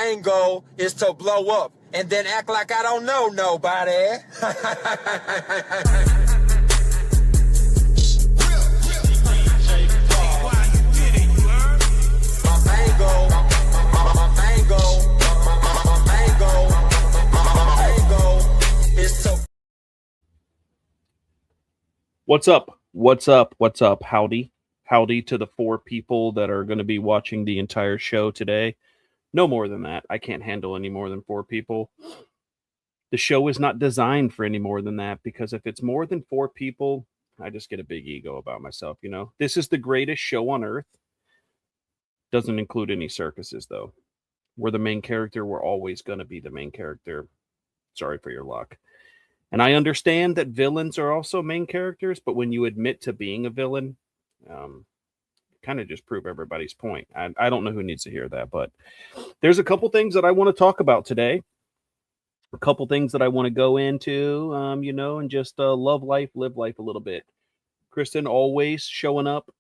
main goal is to blow up and then act like I don't know nobody. What's up? What's up? What's up? Howdy. Howdy to the 4 people that are going to be watching the entire show today. No more than that. I can't handle any more than 4 people. The show is not designed for any more than that, because if it's more than 4 people, I just get a big ego about myself, you know? This is the greatest show on earth. Doesn't include any circuses, though. We're the main character. We're always going to be the main character. Sorry for your luck. And I understand that villains are also main characters, but when you admit to being a villain, kind of just prove everybody's point. I don't know who needs to hear that, but there's a couple things that I want to talk about today. A couple things that I want to go into, and just live life a little bit. Kristen, always showing up,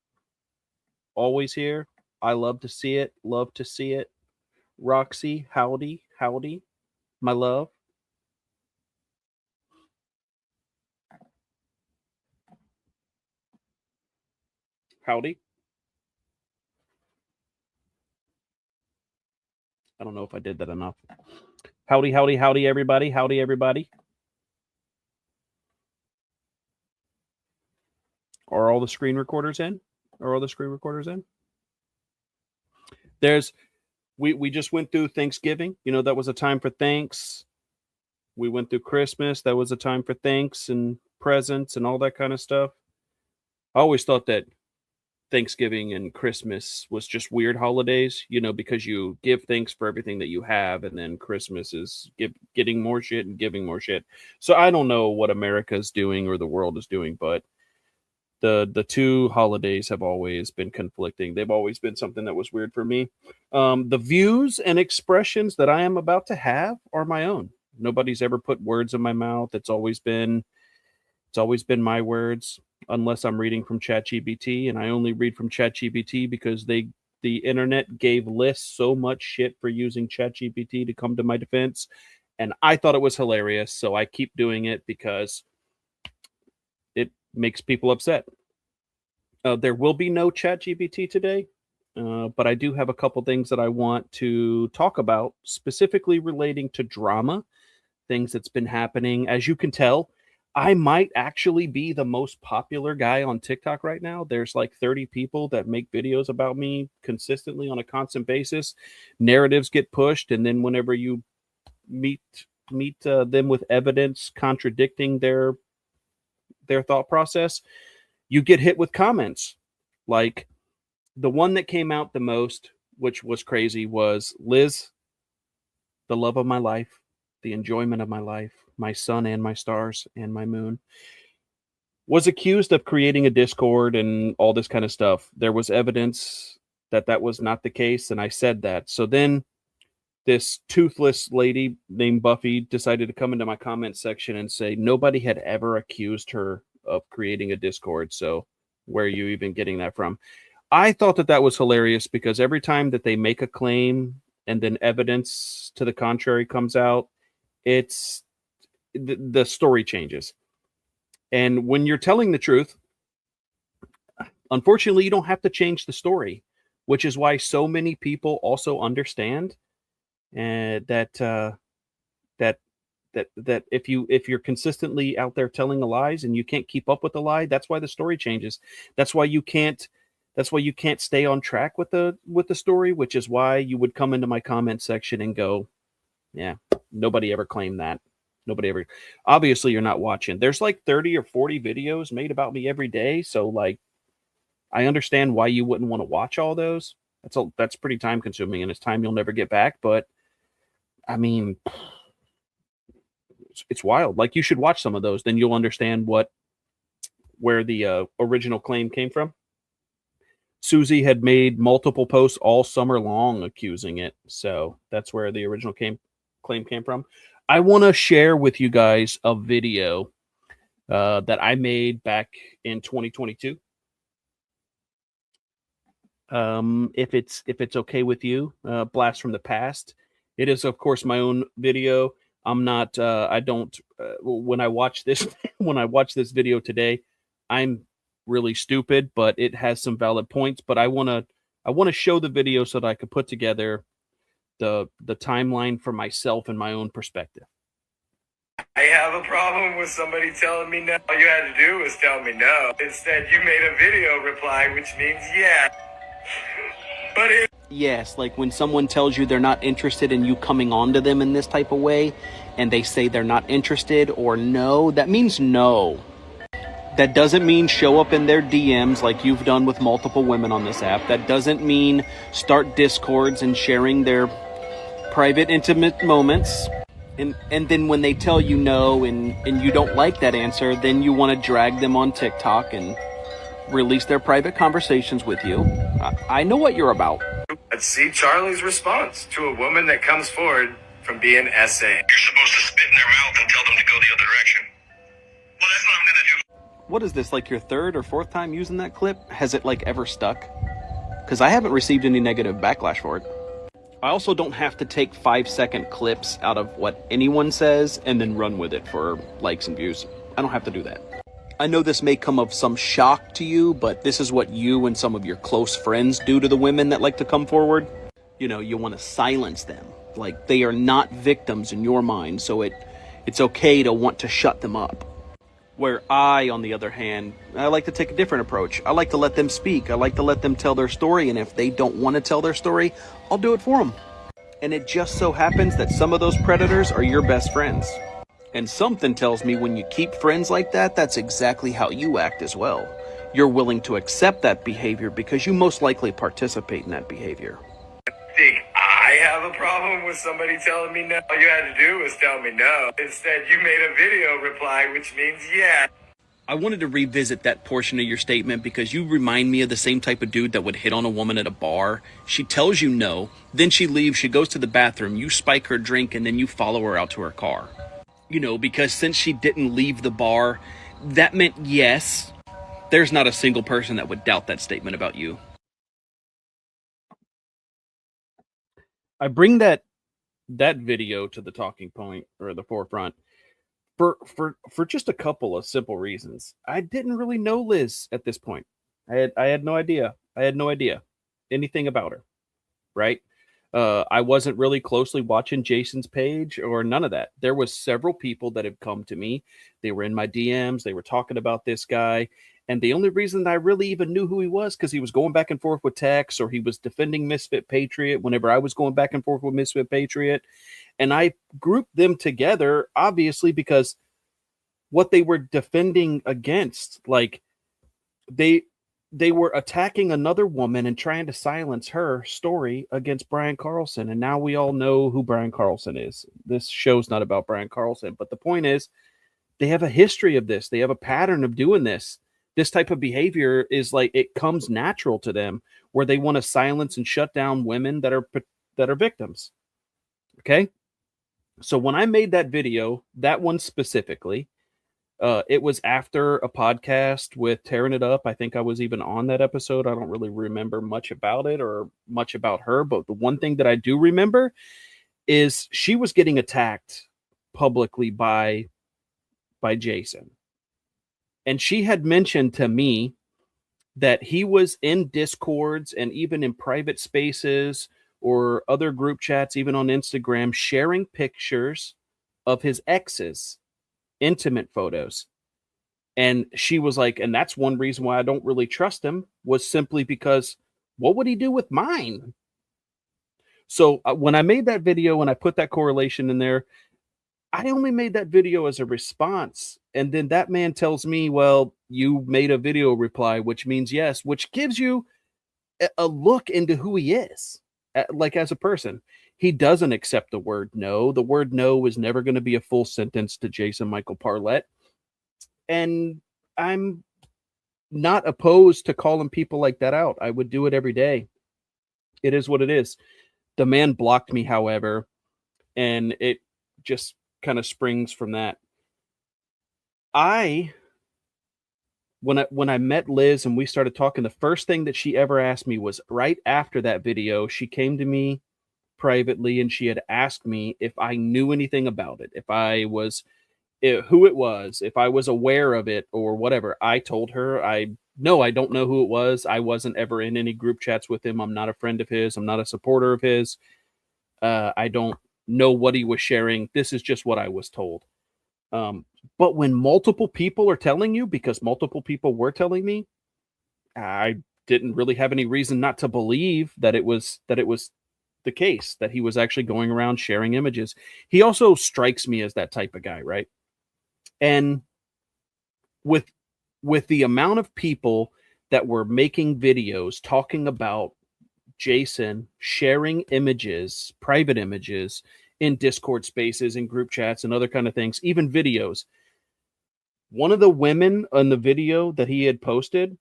always here. I love to see it. Love to see it. Roxy, howdy, my love. Howdy. I don't know if I did that enough. Howdy, everybody. Howdy, everybody. Are all the screen recorders in? We just went through Thanksgiving. You know, that was a time for thanks. We went through Christmas. That was a time for thanks and presents and all that kind of stuff. I always thought that Thanksgiving and Christmas was just weird holidays, because you give thanks for everything that you have, and then Christmas is getting more shit and giving more shit. So I don't know what America's doing or the world is doing, but the 2 holidays have always been conflicting. They've always been something that was weird for me. The views and expressions that I am about to have are my own. Nobody's ever put words in my mouth. It's always been my words, unless I'm reading from ChatGPT, and I only read from ChatGPT because the internet gave lists so much shit for using ChatGPT to come to my defense, and I thought it was hilarious, so I keep doing it because it makes people upset. There will be no ChatGPT today, but I do have a couple things that I want to talk about, specifically relating to drama, things that's been happening. As you can tell, I might actually be the most popular guy on TikTok right now. There's like 30 people that make videos about me consistently on a constant basis. Narratives get pushed, and then whenever you meet them with evidence contradicting their thought process, you get hit with comments. Like the one that came out the most, which was crazy, was Liz, the love of my life, the enjoyment of my life, my sun and my stars and my moon, was accused of creating a Discord and all this kind of stuff. There was evidence that was not the case, and I said that. So then this toothless lady named Buffy decided to come into my comment section and say nobody had ever accused her of creating a Discord, so where are you even getting that from? I thought that was hilarious, because every time that they make a claim and then evidence to the contrary comes out, it's the story changes. And when you're telling the truth, unfortunately, you don't have to change the story, which is why so many people also understand that if you're consistently out there telling the lies and you can't keep up with the lie, that's why the story changes. That's why you can't stay on track with the story, which is why you would come into my comment section and go, yeah, nobody ever claimed that. Nobody ever. Obviously, you're not watching. There's like 30 or 40 videos made about me every day. So like, I understand why you wouldn't want to watch all those. That's pretty time consuming, and it's time you'll never get back. But I mean, it's wild. Like, you should watch some of those, then you'll understand where the original claim came from. Susie had made multiple posts all summer long accusing it. So that's where the original claim came from. I want to share with you guys a video that I made back in 2022. If it's okay with you, blast from the past. It is, of course, my own video. I'm not. I don't. When I watch this, when I watch this video today, I'm really stupid, but it has some valid points. But I want to. I want to show the video so that I could put together the timeline for myself and my own perspective. I have a problem with somebody telling me no. All you had to do was tell me no. Instead, you made a video reply, which means yeah. But it. Yes, like when someone tells you they're not interested in you coming on to them in this type of way, and they say they're not interested or no, that means no. That doesn't mean show up in their DMs like you've done with multiple women on this app. That doesn't mean start discords and sharing their private, intimate moments. And then when they tell you no and you don't like that answer, then you want to drag them on TikTok and release their private conversations with you. I know what you're about. Let's see Charlie's response to a woman that comes forward from being SA. You're supposed to spit in their mouth and tell them to go the other direction. Well, that's what I'm going to do. What is this, like your third or fourth time using that clip? Has it like ever stuck? Because I haven't received any negative backlash for it. I also don't have to take 5-second clips out of what anyone says and then run with it for likes and views. I don't have to do that. I know this may come of some shock to you, but this is what you and some of your close friends do to the women that like to come forward. You know, you want to silence them. Like they are not victims in your mind, so it's okay to want to shut them up. Where I, on the other hand, I like to take a different approach. I like to let them speak. I like to let them tell their story, and if they don't want to tell their story, I'll do it for them. And it just so happens that some of those predators are your best friends. And something tells me when you keep friends like that, that's exactly how you act as well. You're willing to accept that behavior because you most likely participate in that behavior. Think I have a problem with somebody telling me no? All you had to do was tell me no. Instead, you made a video reply, which means yeah. I wanted to revisit that portion of your statement because you remind me of the same type of dude that would hit on a woman at a bar. She tells you no, then she leaves, she goes to the bathroom, you spike her drink, and then you follow her out to her car. You know, because since she didn't leave the bar, that meant yes. There's not a single person that would doubt that statement about you. I bring that video to the talking point or the forefront for just a couple of simple reasons. I didn't really know Liz at this point. I had no idea. I had no idea anything about her, right? I wasn't really closely watching Jason's page or none of that. There was several people that have come to me. They were in my DMs. They were talking about this guy. And the only reason I really even knew who he was because he was going back and forth with Tex or he was defending Misfit Patriot whenever I was going back and forth with Misfit Patriot. And I grouped them together, obviously, because what they were defending against, like they were attacking another woman and trying to silence her story against Brian Carlson. And now we all know who Brian Carlson is. This show's not about Brian Carlson, but the point is they have a history of this. They have a pattern of doing this. This type of behavior is like, it comes natural to them where they want to silence and shut down women that are victims. Okay. So when I made that video, that one specifically, it was after a podcast with Tearing It Up. I think I was even on that episode. I don't really remember much about it or much about her, but the one thing that I do remember is she was getting attacked publicly by Jason. And she had mentioned to me that he was in Discords and even in private spaces or other group chats, even on Instagram, sharing pictures of his exes, intimate photos. And she was like, and that's one reason why I don't really trust him, was simply because what would he do with mine? So when I made that video and I put that correlation in there, I only made that video as a response. And then that man tells me, well, you made a video reply, which means yes, which gives you a look into who he is, like as a person. He doesn't accept the word no. The word no is never going to be a full sentence to Jason Michael Parlett. And I'm not opposed to calling people like that out. I would do it every day. It is what it is. The man blocked me, however, and it just kind of springs from that. When I met Liz and we started talking, the first thing that she ever asked me was right after that video, she came to me privately, and she had asked me if I knew anything about it, who it was, if I was aware of it or whatever. I told her, I don't know who it was. I wasn't ever in any group chats with him. I'm not a friend of his. I'm not a supporter of his. I don't know what he was sharing. This is just what I was told. But when multiple people are telling you, because multiple people were telling me, I didn't really have any reason not to believe that it was the case, that he was actually going around sharing images. He also strikes me as that type of guy, right? And with the amount of people that were making videos talking about Jason sharing images, private images, in Discord spaces, in group chats, and other kind of things, even videos. One of the women on the video that he had posted,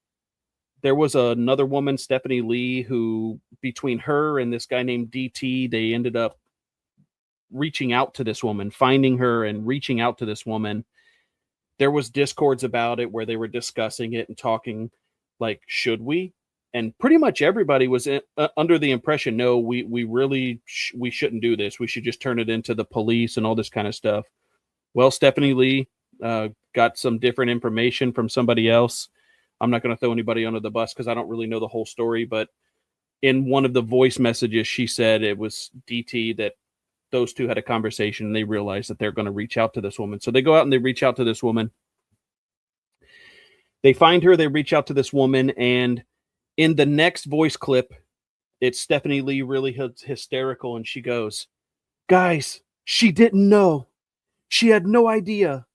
there was another woman, Stephanie Lee, who, between her and this guy named DT, they ended up reaching out to this woman, finding her and reaching out to this woman. There was Discords about it where they were discussing it and talking like, should we? And pretty much everybody was under the impression, no, we really we shouldn't do this. We should just turn it into the police and all this kind of stuff. Well, Stephanie Lee got some different information from somebody else. I'm not going to throw anybody under the bus because I don't really know the whole story. But in one of the voice messages, she said it was DT, that those two had a conversation and they realized that they're going to reach out to this woman. So they go out and they reach out to this woman. They find her, they reach out to this woman, and in the next voice clip, it's Stephanie Lee really hysterical, and she goes, "Guys, she didn't know. She had no idea."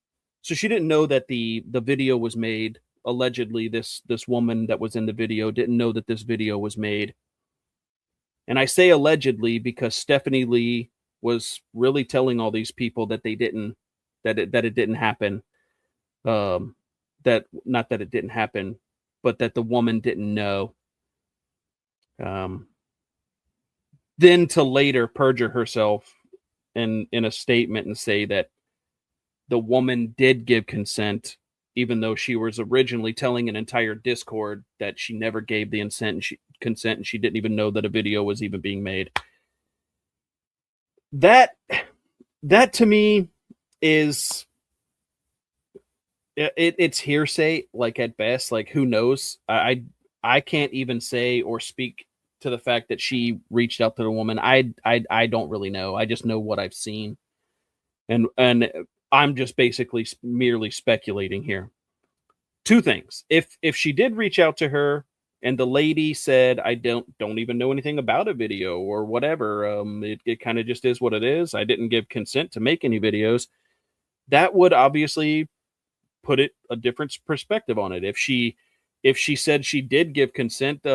So she didn't know that the video was made. Allegedly, this woman that was in the video didn't know that this video was made. And I say allegedly because Stephanie Lee was really telling all these people that it didn't happen. Not that it didn't happen, but that the woman didn't know. Then to later perjure herself in a statement and say that the woman did give consent, even though she was originally telling an entire Discord that she never gave the consent and she didn't even know that a video was even being made. That to me is it's hearsay, like at best. Like, who knows? I can't even say or speak to the fact that she reached out to the woman. I don't really know. I just know what I've seen, and I'm just basically merely speculating here. Two things: if she did reach out to her and the lady said, "I don't even know anything about a video or whatever. It kind of just is what it is. I didn't give consent to make any videos," that would obviously put it a different perspective on it. If she said she did give consent,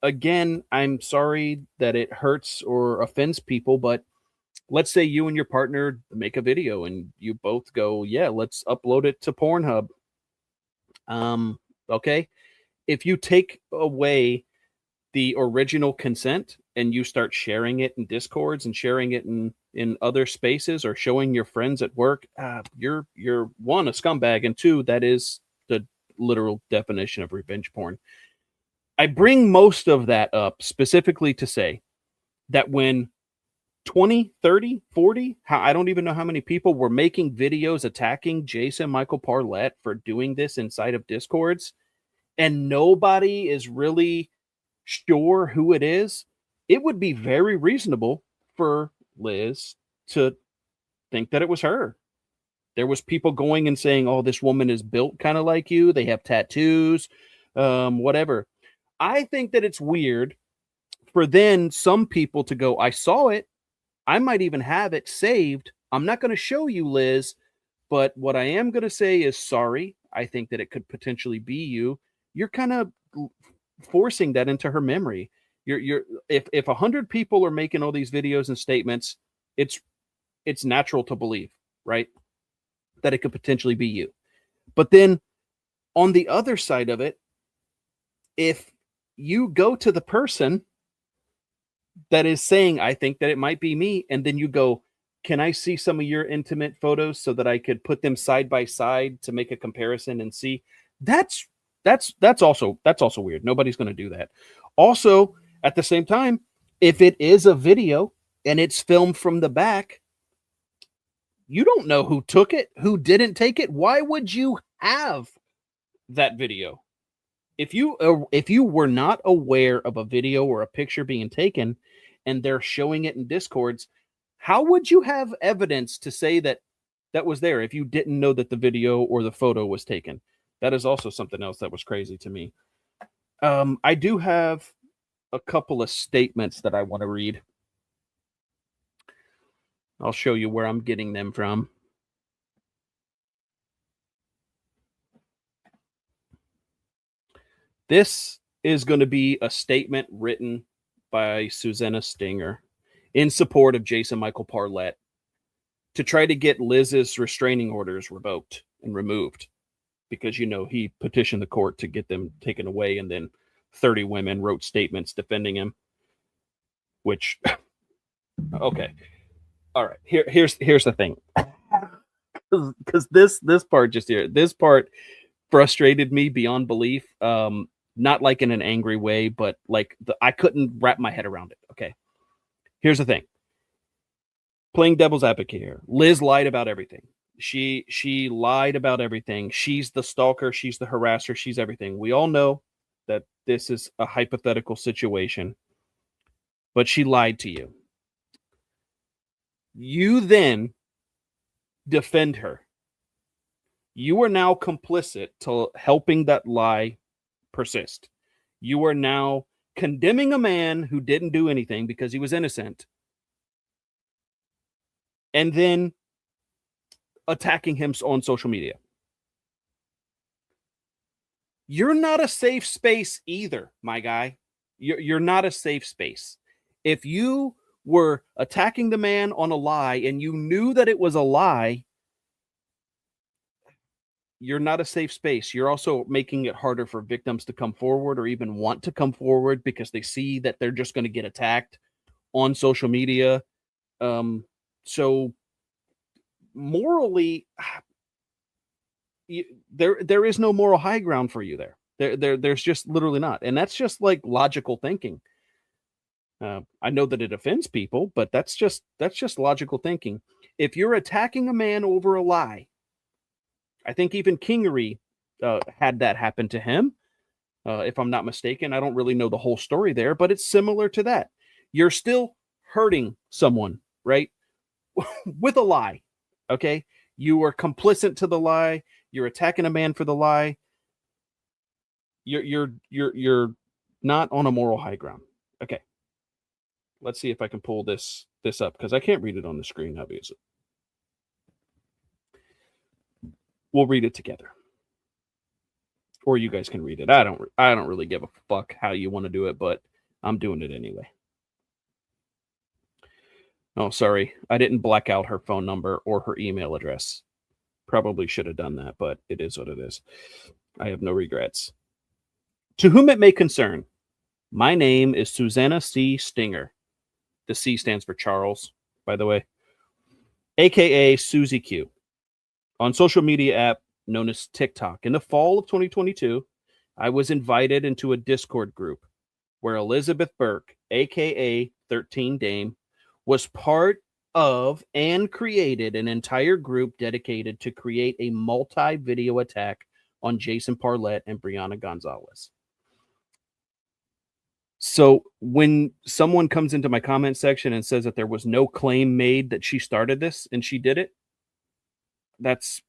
again, I'm sorry that it hurts or offends people, but let's say you and your partner make a video and you both go, "Yeah, let's upload it to Pornhub." Okay. If you take away the original consent and you start sharing it in Discords and sharing it in other spaces or showing your friends at work, you're one, a scumbag, and two, that is the literal definition of revenge porn. I bring most of that up specifically to say that when 20, 30, 40, I don't even know how many people were making videos attacking Jason Michael Parlett for doing this inside of Discords, and nobody is really sure who it is, it would be very reasonable for Liz to think that it was her. There was people going and saying, "Oh, this woman is built kind of like you. They have tattoos, whatever." I think that it's weird for then some people to go, "I saw it. I might even have it saved. I'm not going to show you, Liz, but what I am going to say is sorry. I think that it could potentially be you." You're kind of forcing that into her memory. If 100 people are making all these videos and statements, it's natural to believe, right, that it could potentially be you. But then on the other side of it, if you go to the person that is saying, "I think that it might be me," and then you go, "Can I see some of your intimate photos so that I could put them side by side to make a comparison and see," that's also weird. Nobody's going to do that. Also, at the same time, if it is a video and it's filmed from the back, you don't know who took it, who didn't take it. Why would you have that video? If you were not aware of a video or a picture being taken and they're showing it in Discords, how would you have evidence to say that that was there if you didn't know that the video or the photo was taken? That is also something else that was crazy to me. I do have a couple of statements that I want to read. I'll show you where I'm getting them from. This is going to be a statement written by Susanna Stinger in support of Jason Michael Parlett to try to get Liz's restraining orders revoked and removed, because, you know, he petitioned the court to get them taken away, and then 30 women wrote statements defending him, which, okay. All right, here's the thing. Because this part frustrated me beyond belief. Not like in an angry way, but like I couldn't wrap my head around it. Okay. Here's the thing. Playing devil's advocate here. Liz lied about everything. She lied about everything. She's the stalker. She's the harasser. She's everything. We all know that this is a hypothetical situation, but she lied to you. You then defend her. You are now complicit to helping that lie persist. You are now condemning a man who didn't do anything because he was innocent, and then attacking him on social media. You're not a safe space either, my guy. You're not a safe space. If you were attacking the man on a lie and you knew that it was a lie, you're not a safe space. You're also making it harder for victims to come forward or even want to come forward because they see that they're just going to get attacked on social media. So morally, there is no moral high ground for you there. There's just literally not. And that's just like logical thinking. I know that it offends people, but that's just logical thinking. If you're attacking a man over a lie, I think even Kingery had that happen to him, if I'm not mistaken. I don't really know the whole story there, but it's similar to that. You're still hurting someone, right? With a lie, okay? You are complicit to the lie. You're attacking a man for the lie. You're not on a moral high ground. Okay. Let's see if I can pull this up, because I can't read it on the screen, obviously. We'll read it together, or you guys can read it. I don't really give a fuck how you want to do it, but I'm doing it anyway. Oh, sorry. I didn't black out her phone number or her email address. Probably should have done that, but it is what it is. I have no regrets. To whom it may concern, my name is Susanna C. Stinger. The C stands for Charles, by the way, aka Susie Q. On social media app known as TikTok. In the fall of 2022, I was invited into a Discord group where Elizabeth Burke, aka 13 Dame, was part of and created an entire group dedicated to create a multi-video attack on Jason Parlett and Brianna Gonzalez. So when someone comes into my comment section and says that there was no claim made that she started this and she did it, that's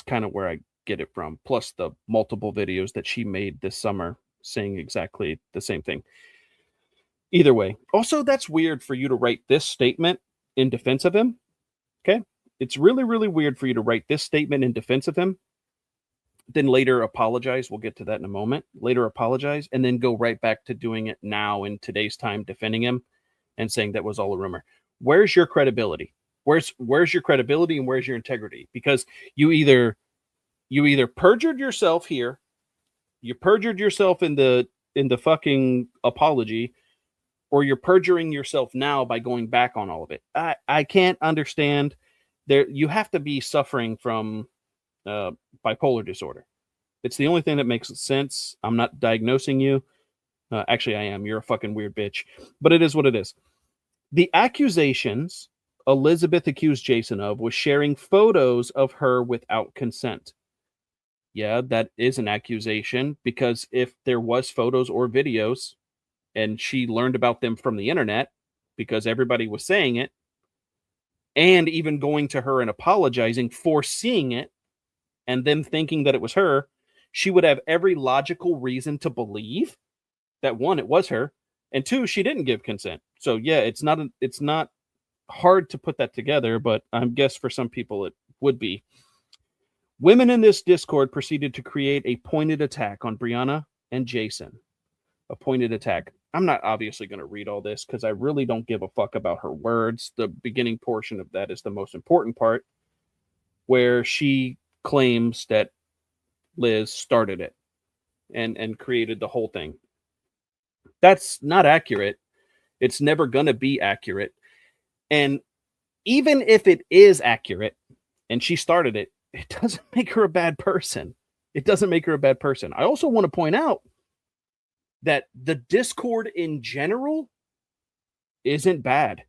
kind of where I get it from. Plus the multiple videos that she made this summer saying exactly the same thing. Either way. Also, that's weird for you to write this statement in defense of him. Okay. It's really, really weird for you to write this statement in defense of him, then later apologize. We'll get to that in a moment. Later apologize, and then go right back to doing it now in today's time, defending him and saying that was all a rumor. Where's your credibility? Where's your credibility and where's your integrity? Because you either perjured yourself here, you perjured yourself in the fucking apology, or you're perjuring yourself now by going back on all of it. I can't understand. There, you have to be suffering from bipolar disorder. It's the only thing that makes sense. I'm not diagnosing you. Actually, I am. You're a fucking weird bitch. But it is what it is. The accusations Elizabeth accused Jason of was sharing photos of her without consent. Yeah, that is an accusation, because if there was photos or videos and she learned about them from the internet because everybody was saying it, and even going to her and apologizing for seeing it and them thinking that it was her, she would have every logical reason to believe that, one, it was her, and two, she didn't give consent. So yeah, it's not hard to put that together, but I guess for some people it would be. Women in this Discord proceeded to create a pointed attack on Brianna and Jason. A pointed attack. I'm not obviously going to read all this because I really don't give a fuck about her words. The beginning portion of that is the most important part, where she claims that Liz started it and created the whole thing. That's not accurate. It's never going to be accurate. And even if it is accurate and she started it, it doesn't make her a bad person. It doesn't make her a bad person. I also want to point out that the Discord in general isn't bad.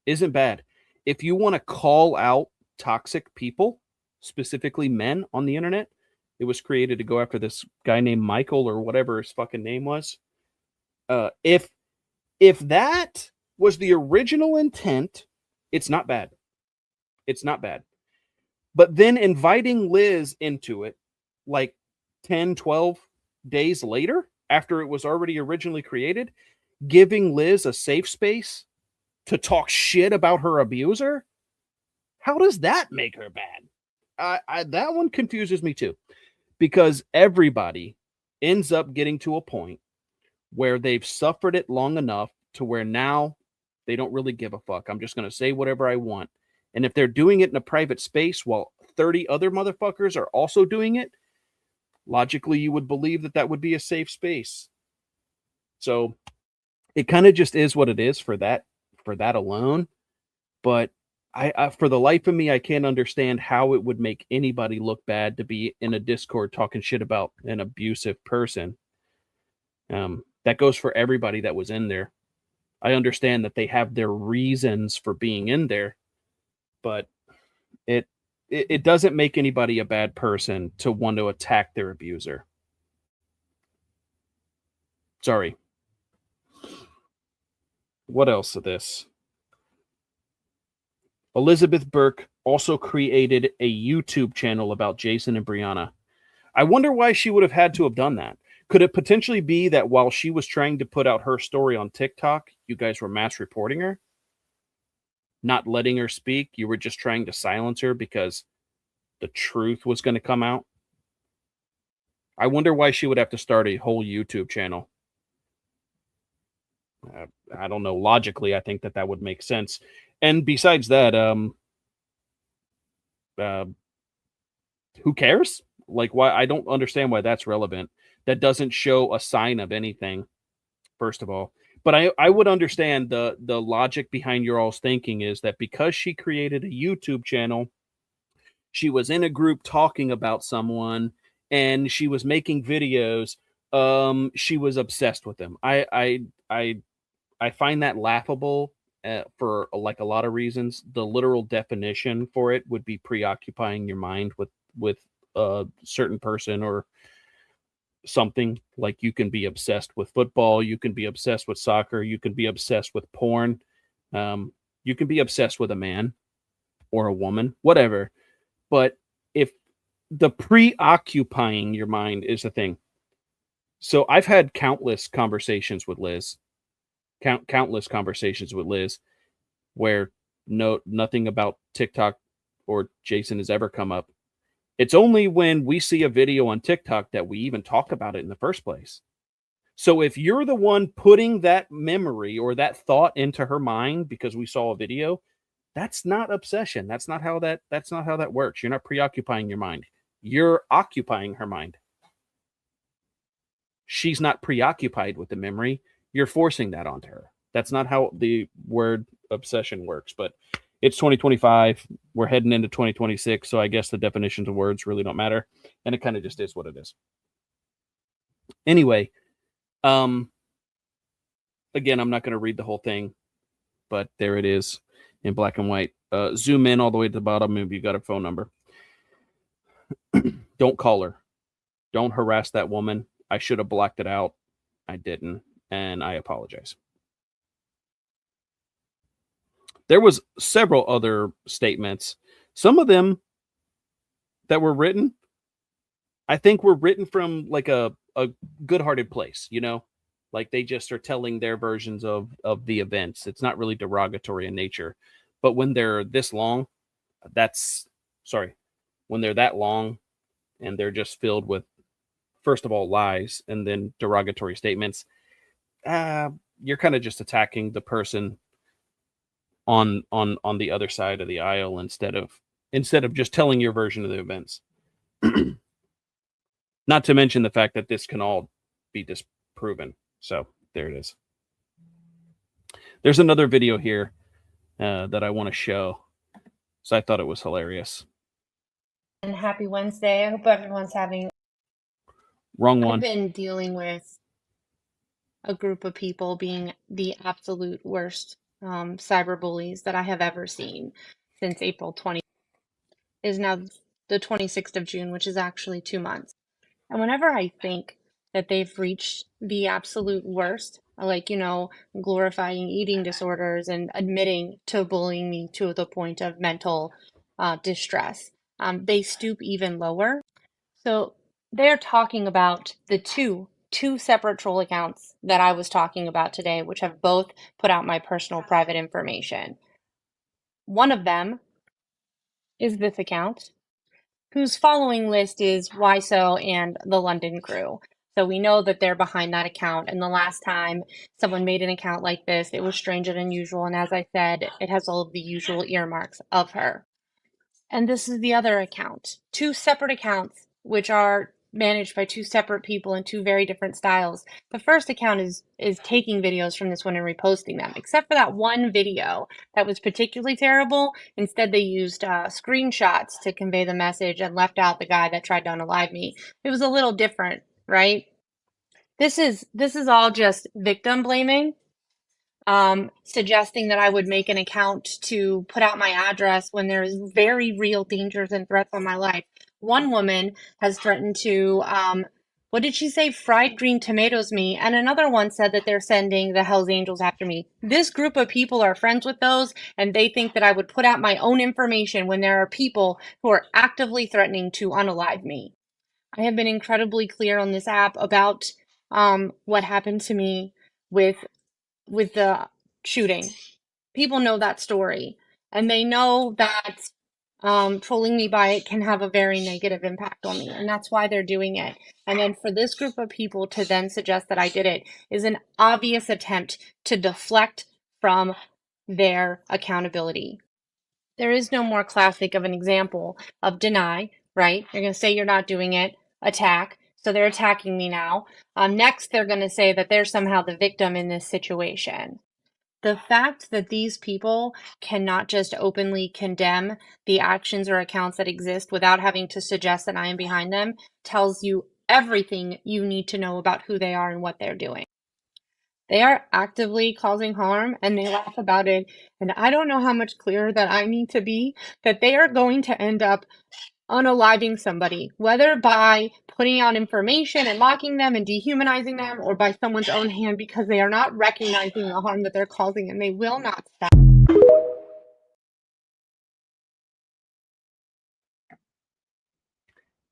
Isn't bad. If you want to call out toxic people, specifically men on the internet, it was created to go after this guy named Michael or whatever his fucking name was. If that was the original intent, it's not bad. It's not bad. But then inviting Liz into it like 10, 12 days later, after it was already originally created, giving Liz a safe space to talk shit about her abuser, how does that make her bad? That one confuses me too, because everybody ends up getting to a point where they've suffered it long enough to where now they don't really give a fuck. I'm just going to say whatever I want. And if they're doing it in a private space while 30 other motherfuckers are also doing it, logically you would believe that that would be a safe space. So it kind of just is what it is for that alone. But I for the life of me, I can't understand how it would make anybody look bad to be in a Discord talking shit about an abusive person. That goes for everybody that was in there. I understand that they have their reasons for being in there, but it doesn't make anybody a bad person to want to attack their abuser. Sorry. What else of this? Elizabeth Burke also created a YouTube channel about Jason and Brianna. I wonder why she would have had to have done that. Could it potentially be that while she was trying to put out her story on TikTok, you guys were mass reporting her? Not letting her speak? You were just trying to silence her because the truth was going to come out? I wonder why she would have to start a whole YouTube channel. I don't know. Logically, I think that would make sense. And besides that, who cares? Like, why? I don't understand why that's relevant. That doesn't show a sign of anything, first of all. But I would understand the logic behind your all's thinking is that because she created a YouTube channel, she was in a group talking about someone, and she was making videos. She was obsessed with them. I find that laughable for like a lot of reasons. The literal definition for it would be preoccupying your mind with a certain person or something. Like, you can be obsessed with football, you can be obsessed with soccer, you can be obsessed with porn, you can be obsessed with a man or a woman, whatever. But if the preoccupying your mind is a thing. So I've had countless conversations with Liz, where nothing about TikTok or Jason has ever come up. It's only when we see a video on TikTok that we even talk about it in the first place. So if you're the one putting that memory or that thought into her mind because we saw a video, that's not obsession. That's not how that works. You're not preoccupying your mind. You're occupying her mind. She's not preoccupied with the memory. You're forcing that onto her. That's not how the word obsession works, but it's 2025. We're heading into 2026, so I guess the definitions of words really don't matter, and it kind of just is what it is. Anyway, again, I'm not going to read the whole thing. but there it is in black and white. Zoom in all the way to the bottom if you got a phone number. Don't call her. Don't harass that woman. I should have blocked it out. I didn't, and I apologize. There was several other statements. Some of them that were written, I think were written from like a good-hearted place, you know? Like they just are telling their versions of the events. It's not really derogatory in nature. But when they're this long, when they're that long and they're just filled with, first of all, lies and then derogatory statements, you're kind of just attacking the person on the other side of the aisle instead of just telling your version of the events. Not to mention the fact that this can all be disproven. So there it is. There's another video here that I want to show. So I thought it was hilarious. And happy Wednesday. I hope everyone's having. Wrong one. I've been dealing with a group of people being the absolute worst cyber bullies that I have ever seen since April 20. Is now the 26th of June, which is actually 2 months. And whenever I think that they've reached the absolute worst, like, glorifying eating disorders and admitting to bullying me to the point of mental distress, they stoop even lower. So they're talking about the two separate troll accounts that I was talking about today, which have both put out my personal private information. One of them is this account, whose following list is YSO and the London Crew. So we know that they're behind that account. And the last time someone made an account like this, it was strange and unusual. And as I said, it has all of the usual earmarks of her. And this is the other account. Two separate accounts, which are managed by two separate people in two very different styles. The first account is taking videos from this one and reposting them, except for that one video that was particularly terrible. Instead, they used screenshots to convey the message and left out the guy that tried to unalive me. It was a little different, right? This is all just victim blaming. Suggesting that I would make an account to put out my address when there's very real dangers and threats on my life. One woman has threatened to, what did she say? Fried green tomatoes me. And another one said that they're sending the Hells Angels after me. This group of people are friends with those, and they think that I would put out my own information when there are people who are actively threatening to unalive me. I have been incredibly clear on this app about what happened to me with the shooting. People know that story, and they know that trolling me by it can have a very negative impact on me, and that's why they're doing it. And then for this group of people to then suggest that I did it is an obvious attempt to deflect from their accountability. There is no more classic of an example of deny, right? You're going to say you're not doing it, attack. So they're attacking me now. Next, they're going to say that they're somehow the victim in this situation. The fact that these people cannot just openly condemn the actions or accounts that exist without having to suggest that I am behind them tells you everything you need to know about who they are and what they're doing. They are actively causing harm, and they laugh about it. And I don't know how much clearer that I need to be, that they are going to end up unaliving somebody, whether by putting out information and mocking them and dehumanizing them, or by someone's own hand, because they are not recognizing the harm that they're causing, and they will not stop.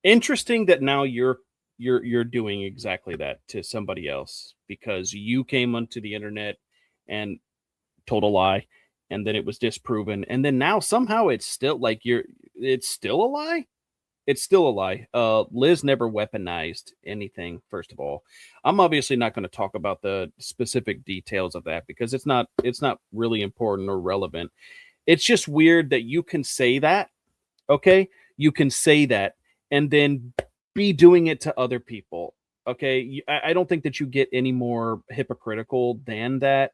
Interesting that now you're doing exactly that to somebody else, because you came onto the internet and told a lie, and then it was disproven, and then now somehow it's still like it's still a lie. It's still a lie. Liz never weaponized anything. First of all, I'm obviously not going to talk about the specific details of that because it's not really important or relevant. It's just weird that you can say that. Okay, you can say that and then be doing it to other people. Okay, I don't think that you get any more hypocritical than that.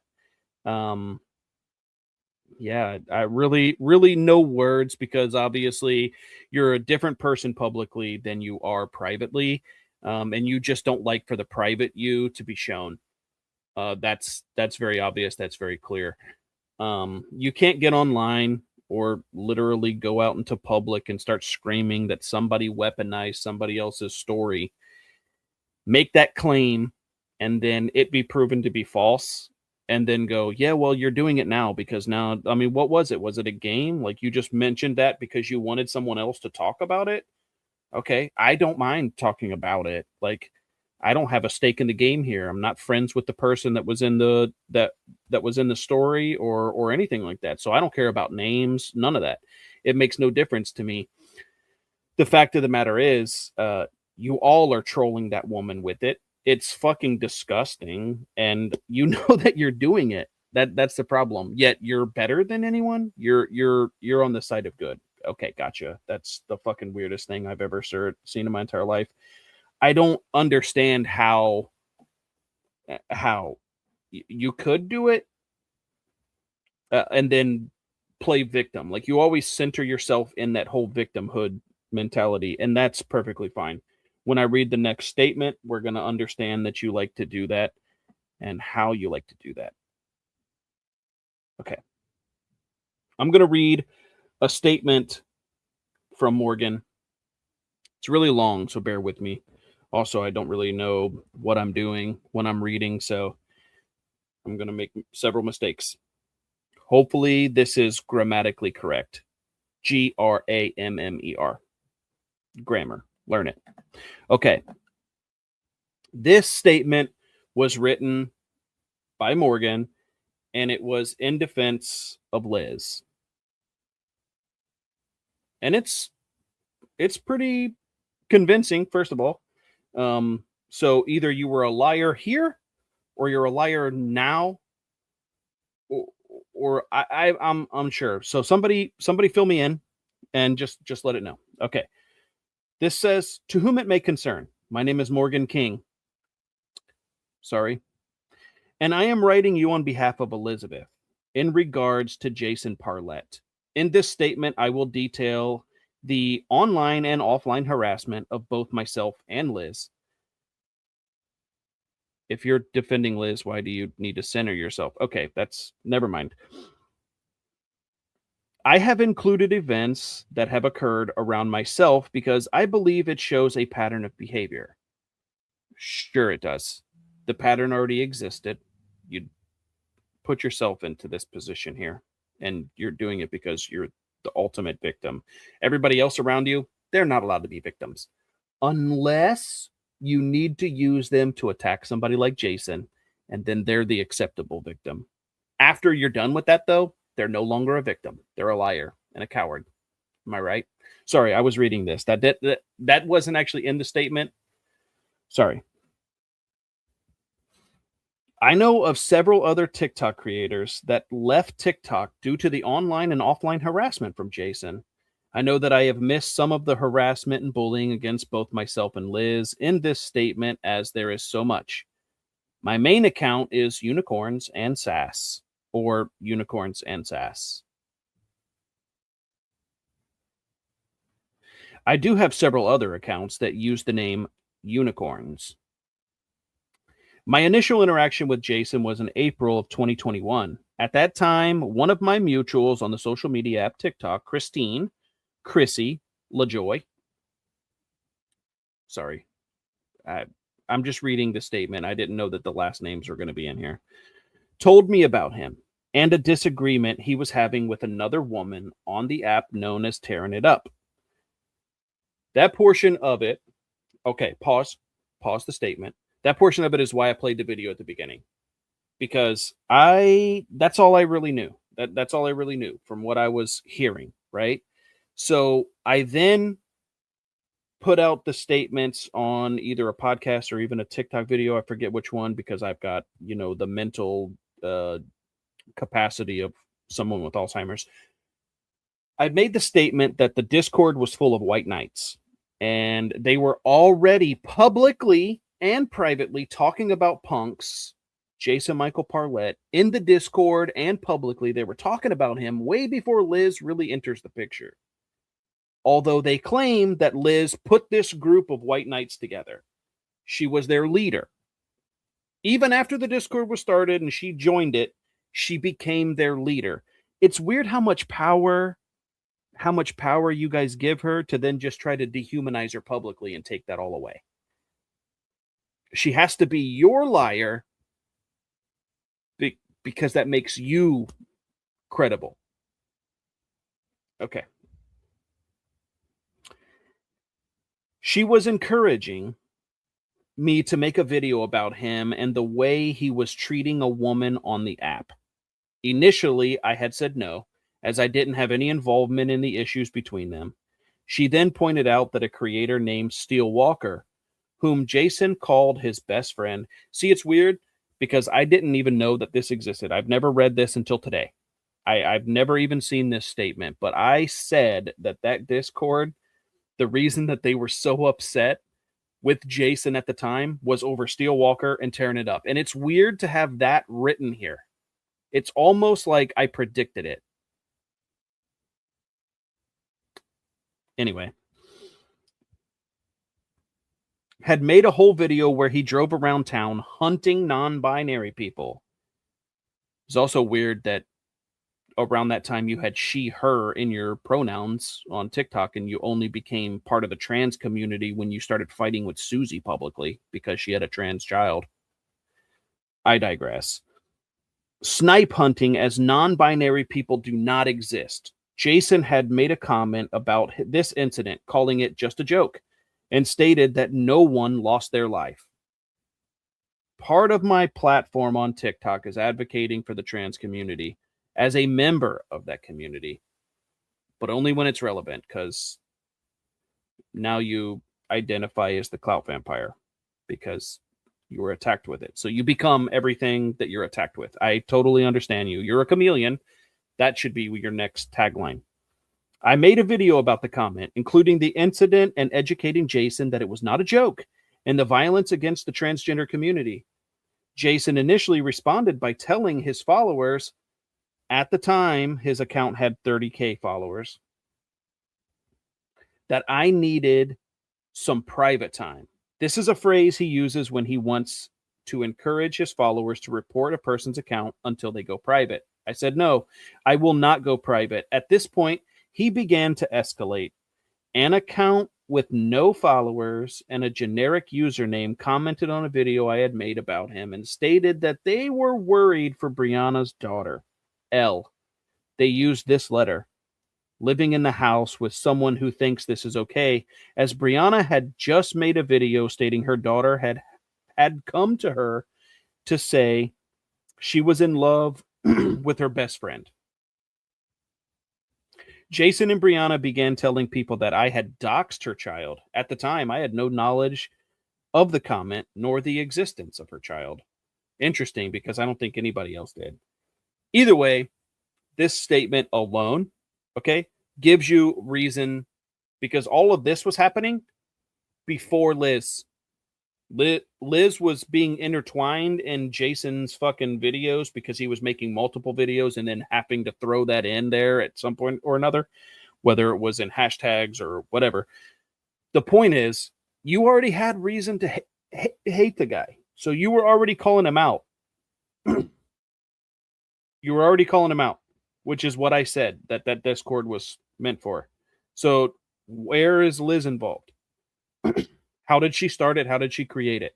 Yeah, I really no words, because obviously you're a different person publicly than you are privately, and you just don't like for the private you to be shown. That's very obvious. That's very clear. You can't get online or literally go out into public and start screaming that somebody weaponized somebody else's story, make that claim, and then it be proven to be false, and then go, yeah, well, you're doing it now because now, I mean, what was it? Was it a game? Like, you just mentioned that because you wanted someone else to talk about it? Okay, I don't mind talking about it. Like, I don't have a stake in the game here. I'm not friends with the person that was in the that was in the story or anything like that. So I don't care about names, none of that. It makes no difference to me. The fact of the matter is, you all are trolling that woman with it. It's fucking disgusting, and you know that you're doing it. That's the problem. Yet you're better than anyone. You're on the side of good. Okay, gotcha. That's the fucking weirdest thing I've ever seen in my entire life. I don't understand how you could do it and then play victim. Like, you always center yourself in that whole victimhood mentality, and that's perfectly fine. When I read the next statement, we're going to understand that you like to do that and how you like to do that. Okay. I'm going to read a statement from Morgan. It's really long, so bear with me. Also, I don't really know what I'm doing when I'm reading, so I'm going to make several mistakes. Hopefully, this is grammatically correct. Grammer. Grammar. Learn it. Okay. This statement was written by Morgan, and it was in defense of Liz. And it's pretty convincing, first of all. So either you were a liar here, or you're a liar now, or I'm unsure. So somebody fill me in, and just let it know. Okay. This says, to whom it may concern, my name is Morgan King. Sorry. And I am writing you on behalf of Elizabeth in regards to Jason Parlett. In this statement, I will detail the online and offline harassment of both myself and Liz. If you're defending Liz, why do you need to center yourself? Okay, that's never mind. I have included events that have occurred around myself because I believe it shows a pattern of behavior. Sure, it does. The pattern already existed. You put yourself into this position here, and you're doing it because you're the ultimate victim. Everybody else around you, they're not allowed to be victims unless you need to use them to attack somebody like Jason, and then they're the acceptable victim. After you're done with that, though, they're no longer a victim. They're a liar and a coward. Am I right? Sorry, I was reading this. That wasn't actually in the statement. Sorry. I know of several other TikTok creators that left TikTok due to the online and offline harassment from Jason. I know that I have missed some of the harassment and bullying against both myself and Liz in this statement, as there is so much. My main account is Unicorns and Sass, or Unicorns and Sass. I do have several other accounts that use the name Unicorns. My initial interaction with Jason was in April of 2021. At that time, one of my mutuals on the social media app TikTok, Chrissy LaJoy. Sorry. I'm just reading the statement. I didn't know that the last names were going to be in here. Told me about him and a disagreement he was having with another woman on the app known as Tearing It Up. That portion of it, okay, pause the statement. That portion of it is why I played the video at the beginning, because that's all I really knew. That's all I really knew from what I was hearing, right? So I then put out the statements on either a podcast or even a TikTok video. I forget which one, because I've got, the mental capacity of someone with Alzheimer's. I made the statement that the Discord was full of white knights, and they were already publicly and privately talking about punks, Jason Michael Parlett, in the Discord, and publicly they were talking about him way before Liz really enters the picture. Although they claim that Liz put this group of white knights together. She was their leader. Even after the Discord was started and she joined it, she became their leader. It's weird how much power you guys give her to then just try to dehumanize her publicly and take that all away. She has to be your liar because that makes you credible. Okay. She was encouraging me to make a video about him and the way he was treating a woman on the app. Initially, I had said no, as I didn't have any involvement in the issues between them. She then pointed out that a creator named Steel Walker, whom Jason called his best friend. See, it's weird because I didn't even know that this existed. I've never read this until today. I've never even seen this statement, but I said that Discord, the reason that they were so upset with Jason at the time was over Steel Walker and tearing it up. And it's weird to have that written here. It's almost like I predicted it. Anyway. Had made a whole video where he drove around town hunting non-binary people. It's also weird that around that time you had she, her in your pronouns on TikTok, and you only became part of the trans community when you started fighting with Susie publicly because she had a trans child. I digress. Snipe hunting as non-binary people do not exist. Jason had made a comment about this incident, calling it just a joke, and stated that no one lost their life. Part of my platform on TikTok is advocating for the trans community as a member of that community, but only when it's relevant, because now you identify as the clout vampire because you were attacked with it. So you become everything that you're attacked with. I totally understand you. You're a chameleon. That should be your next tagline. I made a video about the comment, including the incident and educating Jason that it was not a joke and the violence against the transgender community. Jason initially responded by telling his followers, at the time his account had 30K followers, that I needed some private time. This is a phrase he uses when he wants to encourage his followers to report a person's account until they go private. I said, no, I will not go private. At this point, he began to escalate. An account with no followers and a generic username commented on a video I had made about him and stated that they were worried for Brianna's daughter, L. They used this letter. Living in the house with someone who thinks this is okay, as Brianna had just made a video stating her daughter had come to her to say she was in love with her best friend. Jason and Brianna began telling people that I had doxed her child. At the time, I had no knowledge of the comment nor the existence of her child. Interesting, because I don't think anybody else did. Either way, this statement alone, okay, gives you reason, because all of this was happening before Liz. Liz was being intertwined in Jason's fucking videos because he was making multiple videos and then having to throw that in there at some point or another, whether it was in hashtags or whatever. The point is, you already had reason to hate the guy. So you were already calling him out. You were already calling him out, which is what I said that Discord was meant for. So where is Liz involved? How did she start it? How did she create it?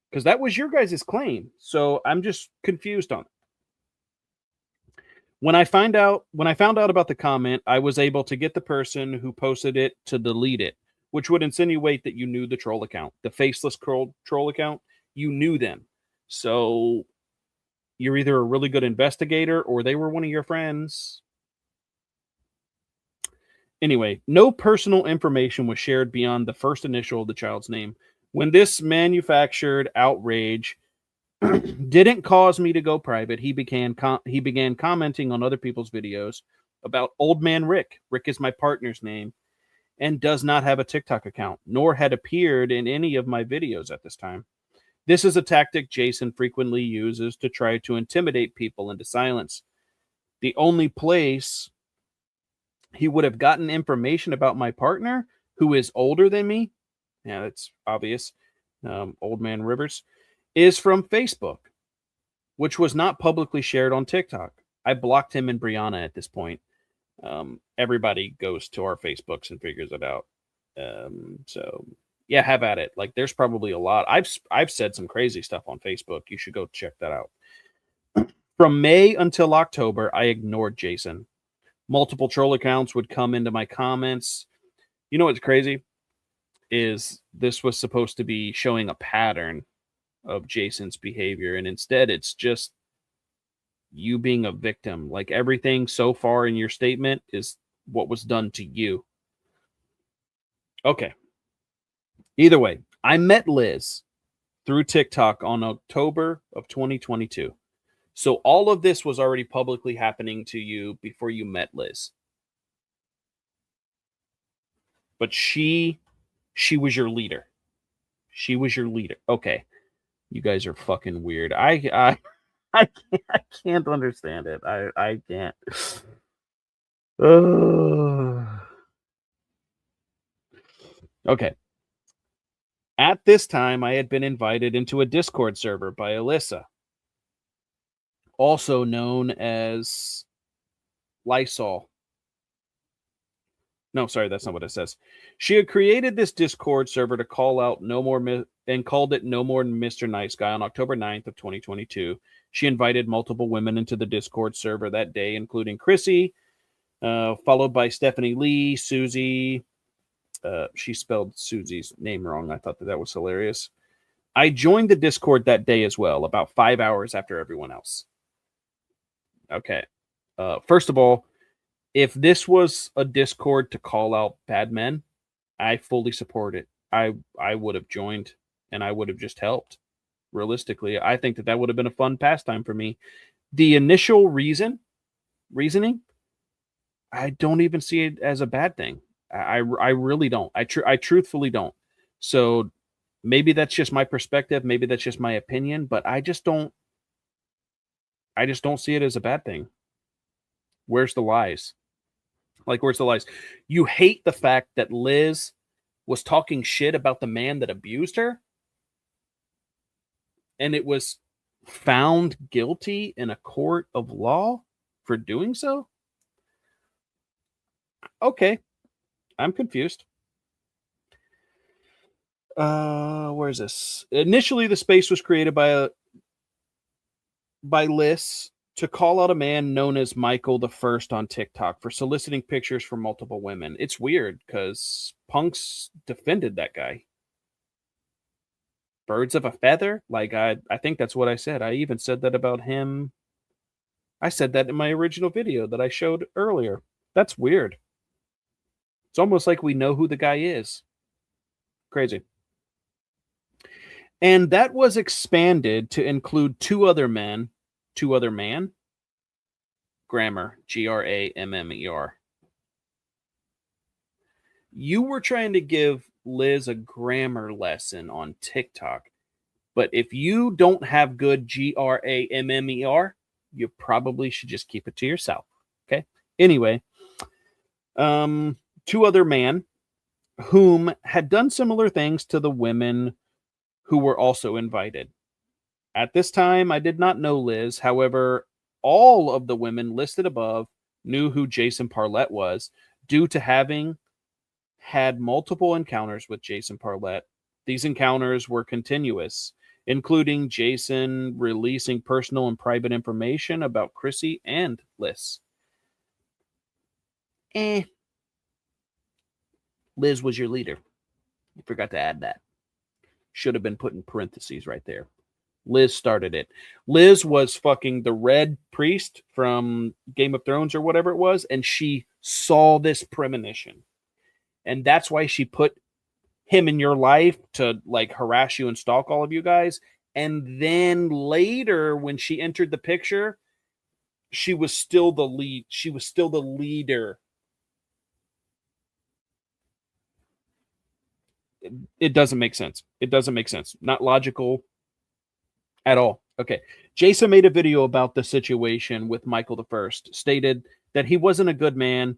Because that was your guys' claim. So I'm just confused on it. When I found out about the comment, I was able to get the person who posted it to delete it, which would insinuate that you knew the troll account, the faceless troll account. You knew them. So you're either a really good investigator or they were one of your friends. Anyway, no personal information was shared beyond the first initial of the child's name. When this manufactured outrage didn't cause me to go private, he began commenting on other people's videos about Old Man Rick. Rick is my partner's name and does not have a TikTok account, nor had appeared in any of my videos at this time. This is a tactic Jason frequently uses to try to intimidate people into silence. The only place he would have gotten information about my partner, who is older than me, yeah, that's obvious, Old Man Rivers, is from Facebook. which was not publicly shared on TikTok. I blocked him and Brianna at this point. Everybody goes to our Facebooks and figures it out. So yeah, have at it. Like, there's probably a lot. I've said some crazy stuff on Facebook. You should go check that out. From May until October, I ignored Jason. Multiple troll accounts would come into my comments. You know what's crazy? Is this was supposed to be showing a pattern of Jason's behavior, and instead it's just you being a victim. Like, everything so far in your statement is what was done to you. Okay. Either way, I met Liz through TikTok on October of 2022. So all of this was already publicly happening to you before you met Liz. But she was your leader. She was your leader. Okay. You guys are fucking weird. I can't understand it. I can't. Okay. At this time, I had been invited into a Discord server by Alyssa, also known as Lysol. No, sorry, that's not what it says. She had created this Discord server to call out and called it No More Mr. Nice Guy on October 9th of 2022. She invited multiple women into the Discord server that day, including Chrissy, followed by Stephanie Lee, Susie. She spelled Susie's name wrong. I thought that was hilarious. I joined the Discord that day as well, about 5 hours after everyone else. Okay. First of all, if this was a Discord to call out bad men, I fully support it. I would have joined and I would have just helped. Realistically, I think that would have been a fun pastime for me. The initial reasoning, I don't even see it as a bad thing. I really don't. I truthfully don't. So maybe that's just my perspective. Maybe that's just my opinion, but I just don't see it as a bad thing. Where's the lies? Like, where's the lies? You hate the fact that Liz was talking shit about the man that abused her, and it was found guilty in a court of law for doing so? Okay. I'm confused. Where is this? Initially, the space was created by Liz to call out a man known as Michael the First on TikTok for soliciting pictures from multiple women. It's weird because Punks defended that guy. Birds of a feather? Like, I think that's what I said. I even said that about him. I said that in my original video that I showed earlier. That's weird. It's almost like we know who the guy is. Crazy. And that was expanded to include two other man. Grammar, Grammer. You were trying to give Liz a grammar lesson on TikTok, but if you don't have good Grammer, you probably should just keep it to yourself. Okay. Anyway, two other men whom had done similar things to the women who were also invited. At this time, I did not know Liz. However, all of the women listed above knew who Jason Parlett was due to having had multiple encounters with Jason Parlett. These encounters were continuous, including Jason releasing personal and private information about Chrissy and Liz. Liz was your leader. You forgot to add that. Should have been put in parentheses right there. Liz started it. Liz was fucking the Red Priest from Game of Thrones or whatever it was, and she saw this premonition. And that's why she put him in your life to, like, harass you and stalk all of you guys. And then later, when she entered the picture, she was still the lead. She was still the leader. It doesn't make sense. It doesn't make sense. Not logical at all. Okay. Jason made a video about the situation with Michael the First, stated that he wasn't a good man,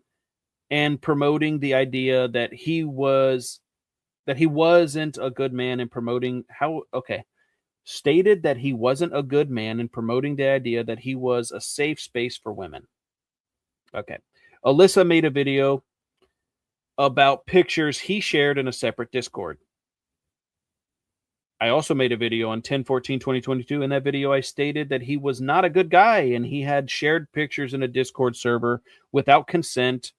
and promoting the idea that he wasn't a good man, and promoting how, okay. stated that he wasn't a good man in promoting the idea that he was a safe space for women. Okay. Alyssa made a video about pictures he shared in a separate Discord. I also made a video on 10/14/2022. In that video, I stated that he was not a good guy and he had shared pictures in a Discord server without consent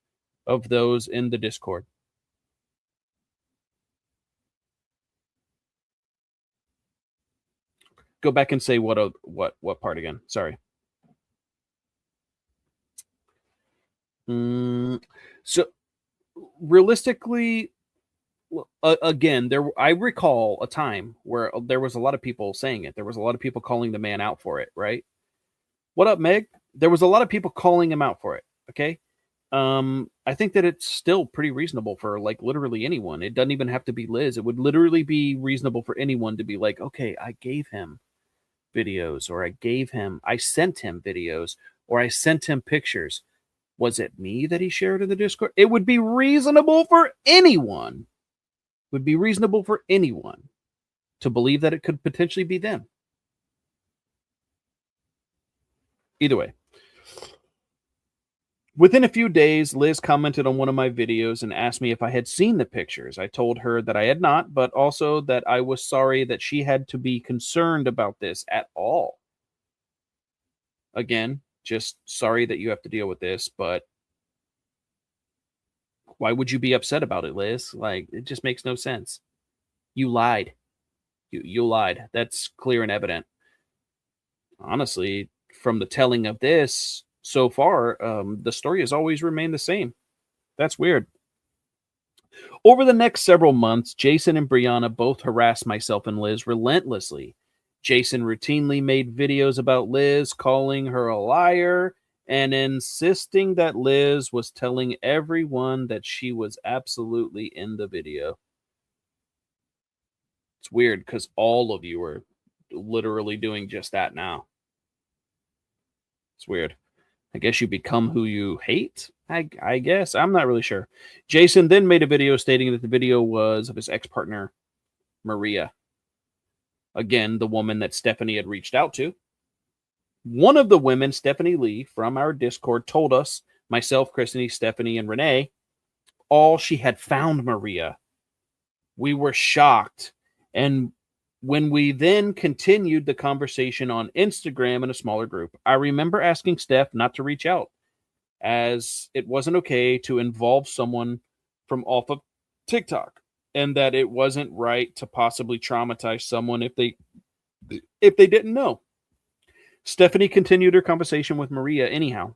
of those in the Discord. Go back and say what part again? Sorry. So realistically, again, I recall a time where there was a lot of people saying it. There was a lot of people calling the man out for it, right? What up, Meg? There was a lot of people calling him out for it. Okay. I think that it's still pretty reasonable for like literally anyone. It doesn't even have to be Liz. It would literally be reasonable for anyone to be like, okay, I gave him videos, or I sent him videos, or I sent him pictures. Was it me that he shared in the Discord? It would be reasonable for anyone. Would be reasonable for anyone to believe that it could potentially be them. Either way. Within a few days, Liz commented on one of my videos and asked me if I had seen the pictures. I told her that I had not, but also that I was sorry that she had to be concerned about this at all. Again, just sorry that you have to deal with this, but why would you be upset about it, Liz? Like, it just makes no sense. You lied. You lied. That's clear and evident. Honestly, from the telling of this so far, the story has always remained the same. That's weird. Over the next several months, Jason and Brianna both harassed myself and Liz relentlessly. Jason routinely made videos about Liz, calling her a liar and insisting that Liz was telling everyone that she was absolutely in the video. It's weird because all of you are literally doing just that now. It's weird. I guess you become who you hate, I guess. I'm not really sure. Jason then made a video stating that the video was of his ex-partner, Maria. Again, the woman that Stephanie had reached out to. One of the women, Stephanie Lee, from our Discord, told us, myself, Christine, Stephanie, and Renee, all she had found Maria. We were shocked. And when we then continued the conversation on Instagram in a smaller group, I remember asking Steph not to reach out, as it wasn't okay to involve someone from off of TikTok, and that it wasn't right to possibly traumatize someone if they didn't know. Stephanie continued her conversation with Maria anyhow.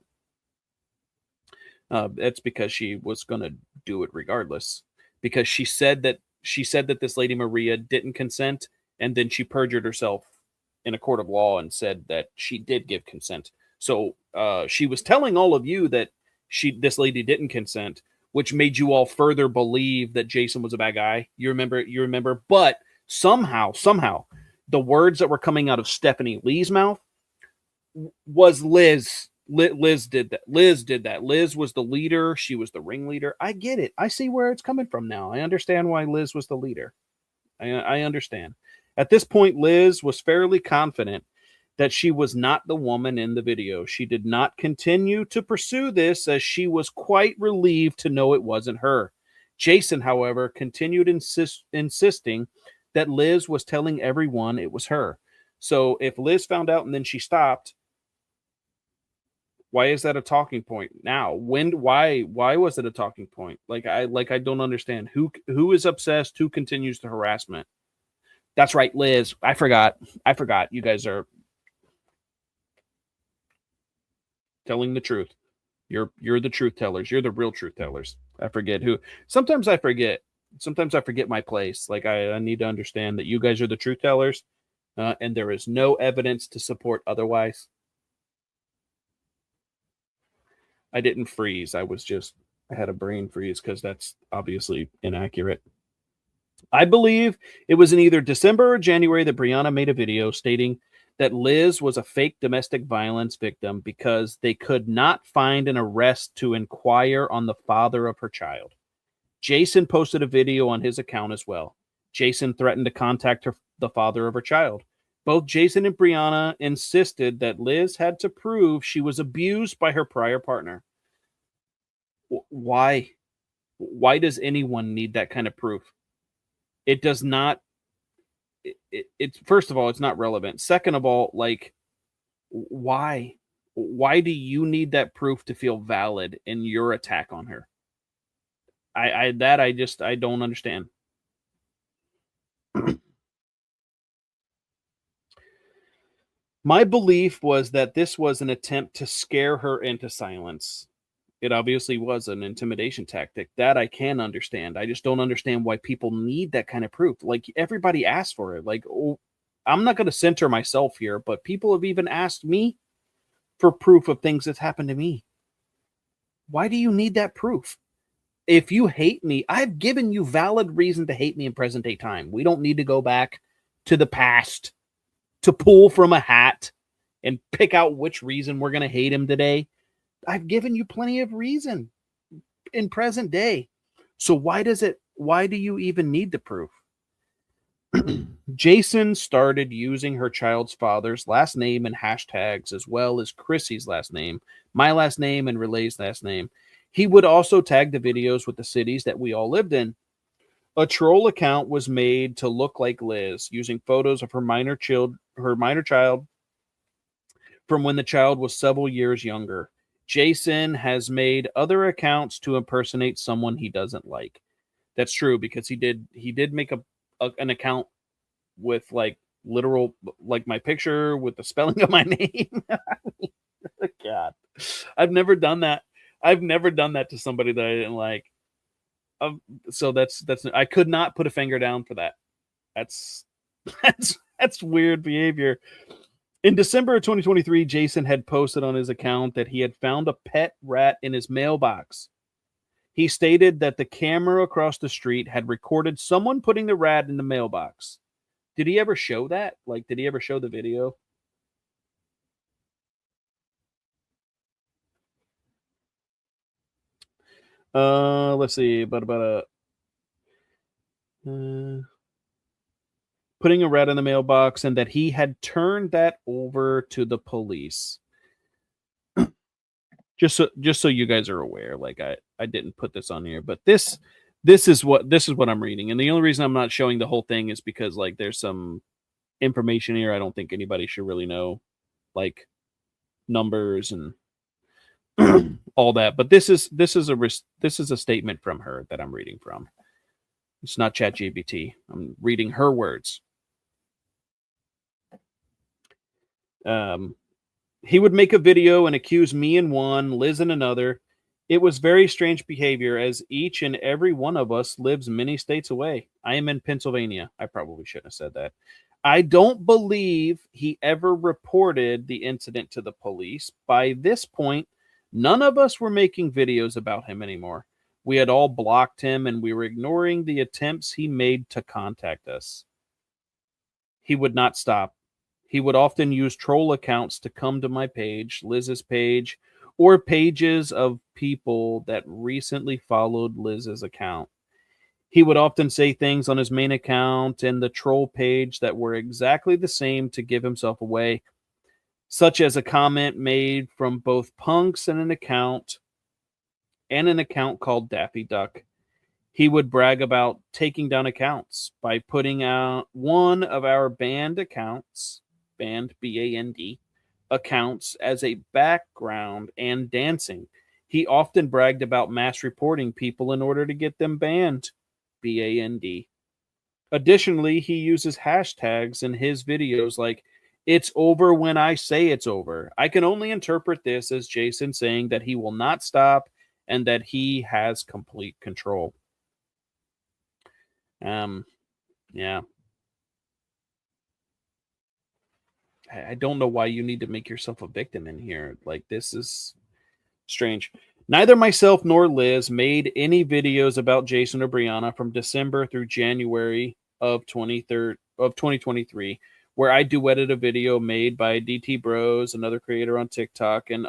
That's because she was going to do it regardless, because she said that this lady Maria didn't consent. And then she perjured herself in a court of law and said that she did give consent. So she was telling all of you that this lady didn't consent, which made you all further believe that Jason was a bad guy. You remember. But somehow, the words that were coming out of Stephanie Lee's mouth was Liz. Liz did that. Liz was the leader. She was the ringleader. I get it. I see where it's coming from now. I understand why Liz was the leader. I understand. At this point, Liz was fairly confident that she was not the woman in the video. She did not continue to pursue this, as she was quite relieved to know it wasn't her. Jason, however, continued insisting that Liz was telling everyone it was her. So if Liz found out and then she stopped, why is that a talking point now? Why was it a talking point? I don't understand. Who is obsessed? Who continues the harassment? That's right, Liz. I forgot. You guys are telling the truth. You're the truth tellers. You're the real truth tellers. I forget who. Sometimes I forget my place. I need to understand that you guys are the truth tellers, and there is no evidence to support otherwise. I didn't freeze. I had a brain freeze because that's obviously inaccurate. I believe it was in either December or January that Brianna made a video stating that Liz was a fake domestic violence victim because they could not find an arrest to inquire on the father of her child. Jason posted a video on his account as well. Jason threatened to contact the father of her child. Both Jason and Brianna insisted that Liz had to prove she was abused by her prior partner. Why? Why does anyone need that kind of proof? It does not. It's first of all, it's not relevant. Second of all, like, why? Why do you need that proof to feel valid in your attack on her? I don't understand. My belief was that this was an attempt to scare her into silence. It obviously was an intimidation tactic. That I can understand. I just don't understand why people need that kind of proof. Like, everybody asked for it. Like, oh, I'm not going to center myself here, but people have even asked me for proof of things that's happened to me. Why do you need that proof? If you hate me, I've given you valid reason to hate me in present day time. We don't need to go back to the past to pull from a hat and pick out which reason we're going to hate him today. I've given you plenty of reason in present day. So why do you even need the proof? Jason started using her child's father's last name and hashtags, as well as Chrissy's last name, my last name, and Relay's last name. He would also tag the videos with the cities that we all lived in. A troll account was made to look like Liz, using photos of her minor child from when the child was several years younger. Jason has made other accounts to impersonate someone he doesn't like. That's true, because he did make an account with like literal, like my picture with the spelling of my name. God, I've never done that. I've never done that to somebody that I didn't like. So that's I could not put a finger down for that. That's weird behavior. In December of 2023, Jason had posted on his account that he had found a pet rat in his mailbox. He stated that the camera across the street had recorded someone putting the rat in the mailbox. Did he ever show that? Like, did he ever show the video? Let's see. Putting a rat in the mailbox, and that he had turned that over to the police. just so you guys are aware, like I didn't put this on here, but this is what I'm reading, and the only reason I'm not showing the whole thing is because, like, there's some information here I don't think anybody should really know, like numbers and all that. But this is a statement from her that I'm reading from. It's not ChatGPT. I'm reading her words. He would make a video and accuse me in one, Liz in another. It was very strange behavior, as each and every one of us lives many states away. I am in Pennsylvania. I probably shouldn't have said that. I don't believe he ever reported the incident to the police. By this point, none of us were making videos about him anymore. We had all blocked him, and we were ignoring the attempts he made to contact us. He would not stop. He would often use troll accounts to come to my page, Liz's page, or pages of people that recently followed Liz's account. He would often say things on his main account and the troll page that were exactly the same to give himself away, such as a comment made from both punks and an account called Daffy Duck. He would brag about taking down accounts by putting out one of our band accounts, band B-A-N-D, accounts as a background and dancing. He often bragged about mass reporting people in order to get them banned, B-A-N-D. Additionally, he uses hashtags in his videos like, "It's over when I say it's over." I can only interpret this as Jason saying that he will not stop and that he has complete control. Yeah. I don't know why you need to make yourself a victim in here. Like, this is strange. Neither myself nor Liz made any videos about Jason or Brianna from December through January of 2023, where I duetted a video made by DT Bros, another creator on TikTok, and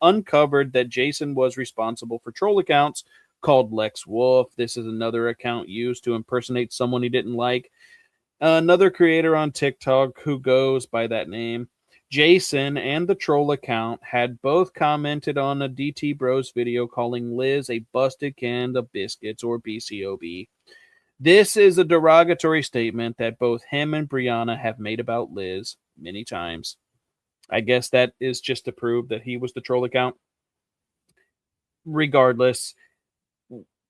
uncovered that Jason was responsible for troll accounts called Lex Wolf. This is another account used to impersonate someone he didn't like. Another creator on TikTok who goes by that name, Jason, and the troll account had both commented on a DT Bros video calling Liz a busted can of biscuits, or BCOB. This is a derogatory statement that both him and Brianna have made about Liz many times. I guess that is just to prove that he was the troll account. Regardless,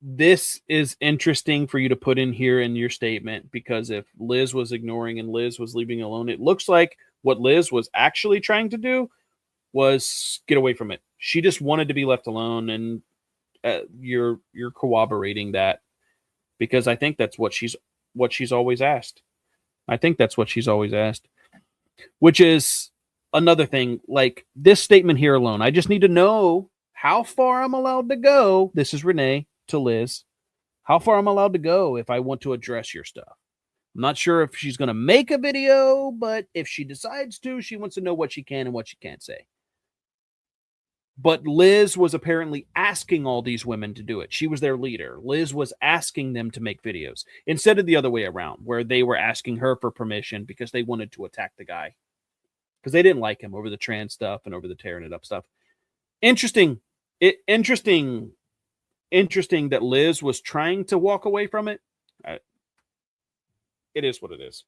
this is interesting for you to put in here in your statement, because if Liz was ignoring and Liz was leaving alone, it looks like what Liz was actually trying to do was get away from it. She just wanted to be left alone, and you're corroborating that, because I think that's what she's always asked. I think that's what she's always asked, which is another thing. Like this statement here alone, I just need to know how far I'm allowed to go. This is Renee to Liz. How far I'm allowed to go if I want to address your stuff. I'm not sure if she's going to make a video, but if she decides to, she wants to know what she can and what she can't say. But Liz was apparently asking all these women to do it. She was their leader. Liz was asking them to make videos instead of the other way around, where they were asking her for permission because they wanted to attack the guy, because they didn't like him over the trans stuff and over the tearing it up stuff. Interesting that Liz was trying to walk away from it. It is what it is.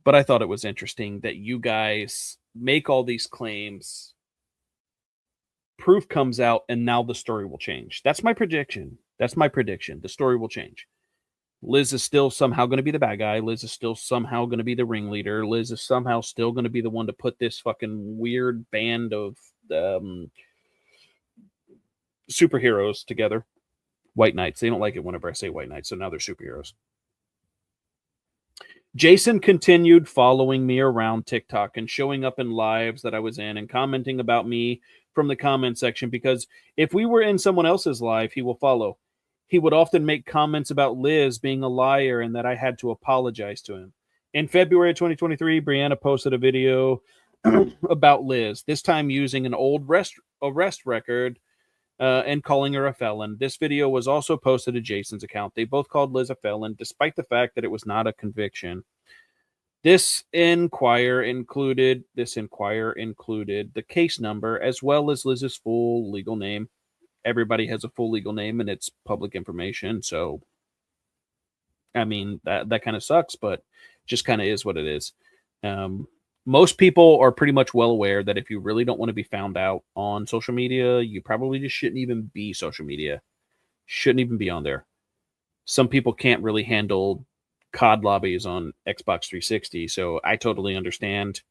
But I thought it was interesting that you guys make all these claims, proof comes out, and now the story will change. That's my prediction. The story will change. Liz is still somehow going to be the bad guy. Liz is still somehow going to be the ringleader. Liz is somehow still going to be the one to put this fucking weird band of superheroes together. White Knights. They don't like it whenever I say White Knights, so now they're superheroes. Jason continued following me around TikTok and showing up in lives that I was in and commenting about me from the comment section, because if we were in someone else's live, he will follow. He would often make comments about Liz being a liar and that I had to apologize to him. In February 2023, Brianna posted a video about Liz, this time using an old arrest record and calling her a felon. This video was also posted to Jason's account. They both called Liz a felon, despite the fact that it was not a conviction. This inquiry included the case number as well as Liz's full legal name. Everybody has a full legal name and it's public information. So, I mean, that kind of sucks, but just kind of is what it is. Most people are pretty much well aware that if you really don't want to be found out on social media, you probably just shouldn't even be social media. Shouldn't even be on there. Some people can't really handle COD lobbies on Xbox 360, so I totally understand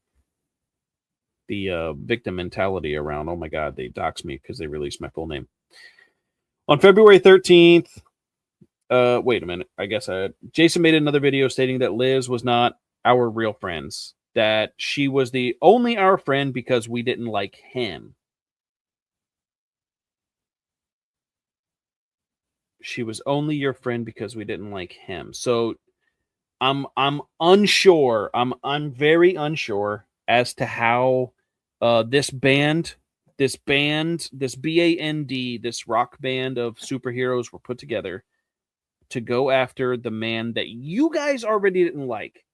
the victim mentality around, oh my God, they doxed me because they released my full name. On February 13th, wait a minute, Jason made another video stating that Liz was not our real friends, that she was only our friend because we didn't like him. She was only your friend because we didn't like him. So I'm unsure. I'm very unsure as to how this band, this BAND, this rock band of superheroes were put together to go after the man that you guys already didn't like.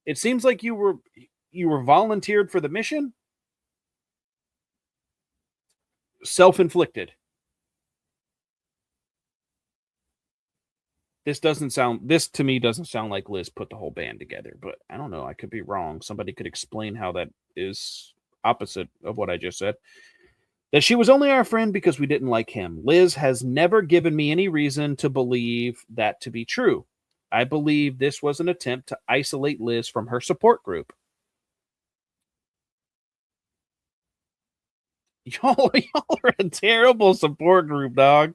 It seems like you were volunteered for the mission. Self-inflicted. This to me doesn't sound like Liz put the whole band together, but I don't know. I could be wrong. Somebody could explain how that is opposite of what I just said. That she was only our friend because we didn't like him. Liz has never given me any reason to believe that to be true. I believe this was an attempt to isolate Liz from her support group. Y'all are a terrible support group, dog.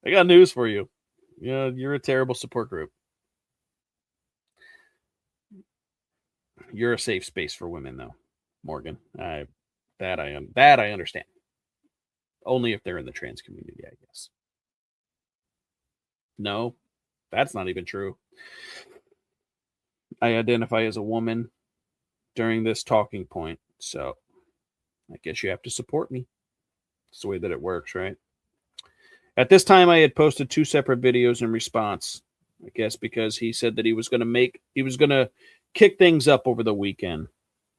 I got news for you. Yeah, you're a terrible support group. You're a safe space for women, though, Morgan. That I understand. Only if they're in the trans community, I guess. No, that's not even true. I identify as a woman during this talking point, so I guess you have to support me. It's the way that it works, right? At this time, I had posted 2 separate videos in response I guess because he said that he was going to kick things up over the weekend.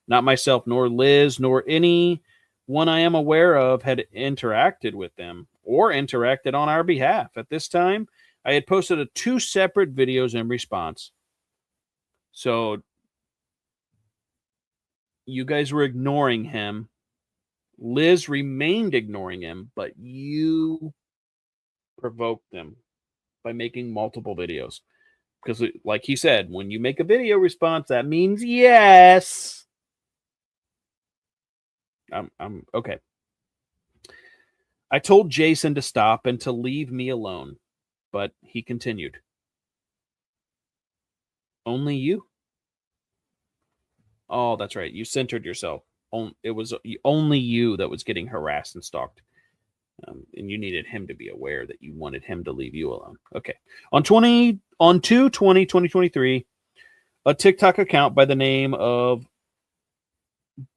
Not myself, nor Liz, nor anyone I am aware of had interacted with them or interacted on our behalf. At this time, I had posted 2 separate videos in response. So you guys were ignoring him. Liz remained ignoring him, but you provoked them by making multiple videos. Because, like he said, when you make a video response, that means yes. I'm okay. I told Jason to stop and to leave me alone, but he continued. Only you? Oh, that's right. You centered yourself. It was only you that was getting harassed and stalked. And you needed him to be aware that you wanted him to leave you alone. Okay. On 2/20/2023, a TikTok account by the name of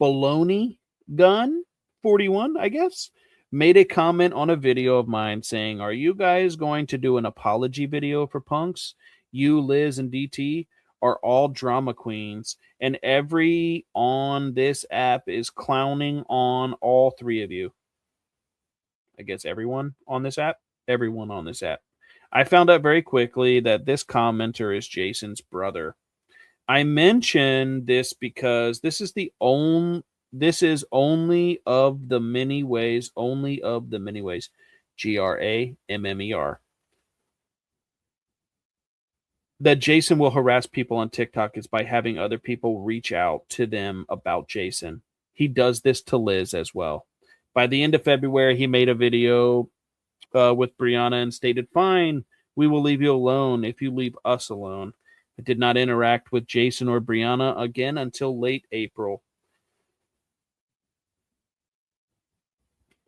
Baloney Gun 41, I guess, made a comment on a video of mine saying, "Are you guys going to do an apology video for punks? You, Liz, and DT are all drama queens, and every on this app is clowning on all 3 of you." I guess everyone on this app? Everyone on this app. I found out very quickly that this commenter is Jason's brother. I mention this because this is only of the many ways, GRAMMER, that Jason will harass people on TikTok is by having other people reach out to them about Jason. He does this to Liz as well. By the end of February, he made a video with Brianna and stated, "Fine, we will leave you alone if you leave us alone." I did not interact with Jason or Brianna again until late April.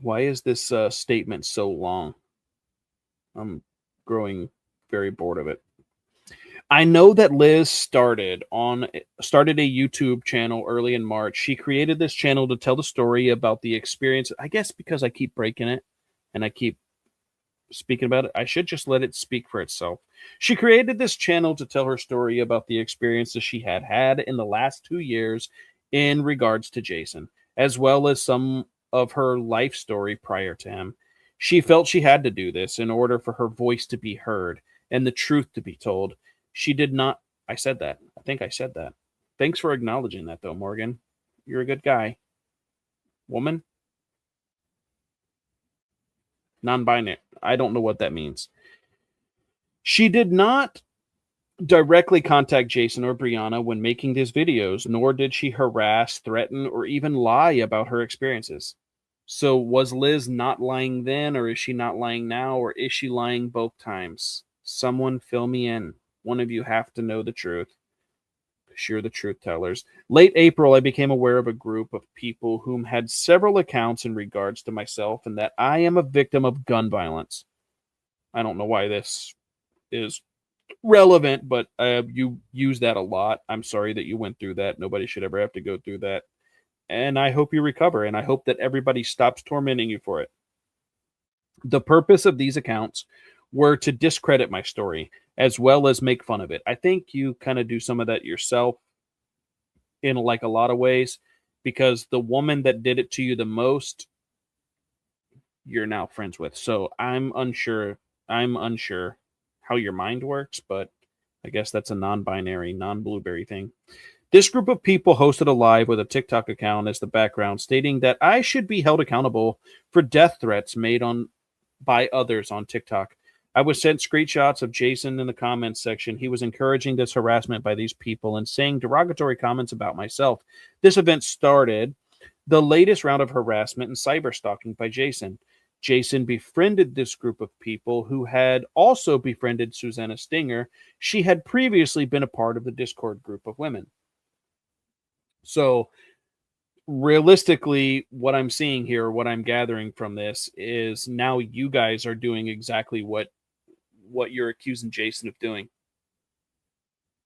Why is this statement so long? I'm growing very bored of it. I know that Liz started a YouTube channel early in March. She created this channel to tell the story about the experience. I guess because I keep breaking it and I keep speaking about it, I should just let it speak for itself. She created this channel to tell her story about the experiences she had in the last 2 years in regards to Jason, as well as some of her life story prior to him. She felt she had to do this in order for her voice to be heard and the truth to be told. She did not. I said that. I think I said that. Thanks for acknowledging that, though, Morgan. You're a good guy. Woman? Non-binary. I don't know what that means. She did not directly contact Jason or Brianna when making these videos, nor did she harass, threaten, or even lie about her experiences. So was Liz not lying then, or is she not lying now, or is she lying both times? Someone fill me in. One of you have to know the truth. You're the truth tellers. Late April, I became aware of a group of people whom had several accounts in regards to myself and that I am a victim of gun violence. I don't know why this is relevant, but you use that a lot. I'm sorry that you went through that. Nobody should ever have to go through that. And I hope you recover, and I hope that everybody stops tormenting you for it. The purpose of these accounts were to discredit my story as well as make fun of it. I think you kind of do some of that yourself in like a lot of ways, because the woman that did it to you the most, you're now friends with. So I'm unsure how your mind works, but I guess that's a non-binary, non-blueberry thing. This group of people hosted a live with a TikTok account as the background, stating that I should be held accountable for death threats made by others on TikTok. I was sent screenshots of Jason in the comments section. He was encouraging this harassment by these people and saying derogatory comments about myself. This event started the latest round of harassment and cyber stalking by Jason. Jason befriended this group of people who had also befriended Susanna Stinger. She had previously been a part of the Discord group of women. So realistically, what I'm seeing here, what I'm gathering from this is now you guys are doing exactly what you're accusing Jason of doing.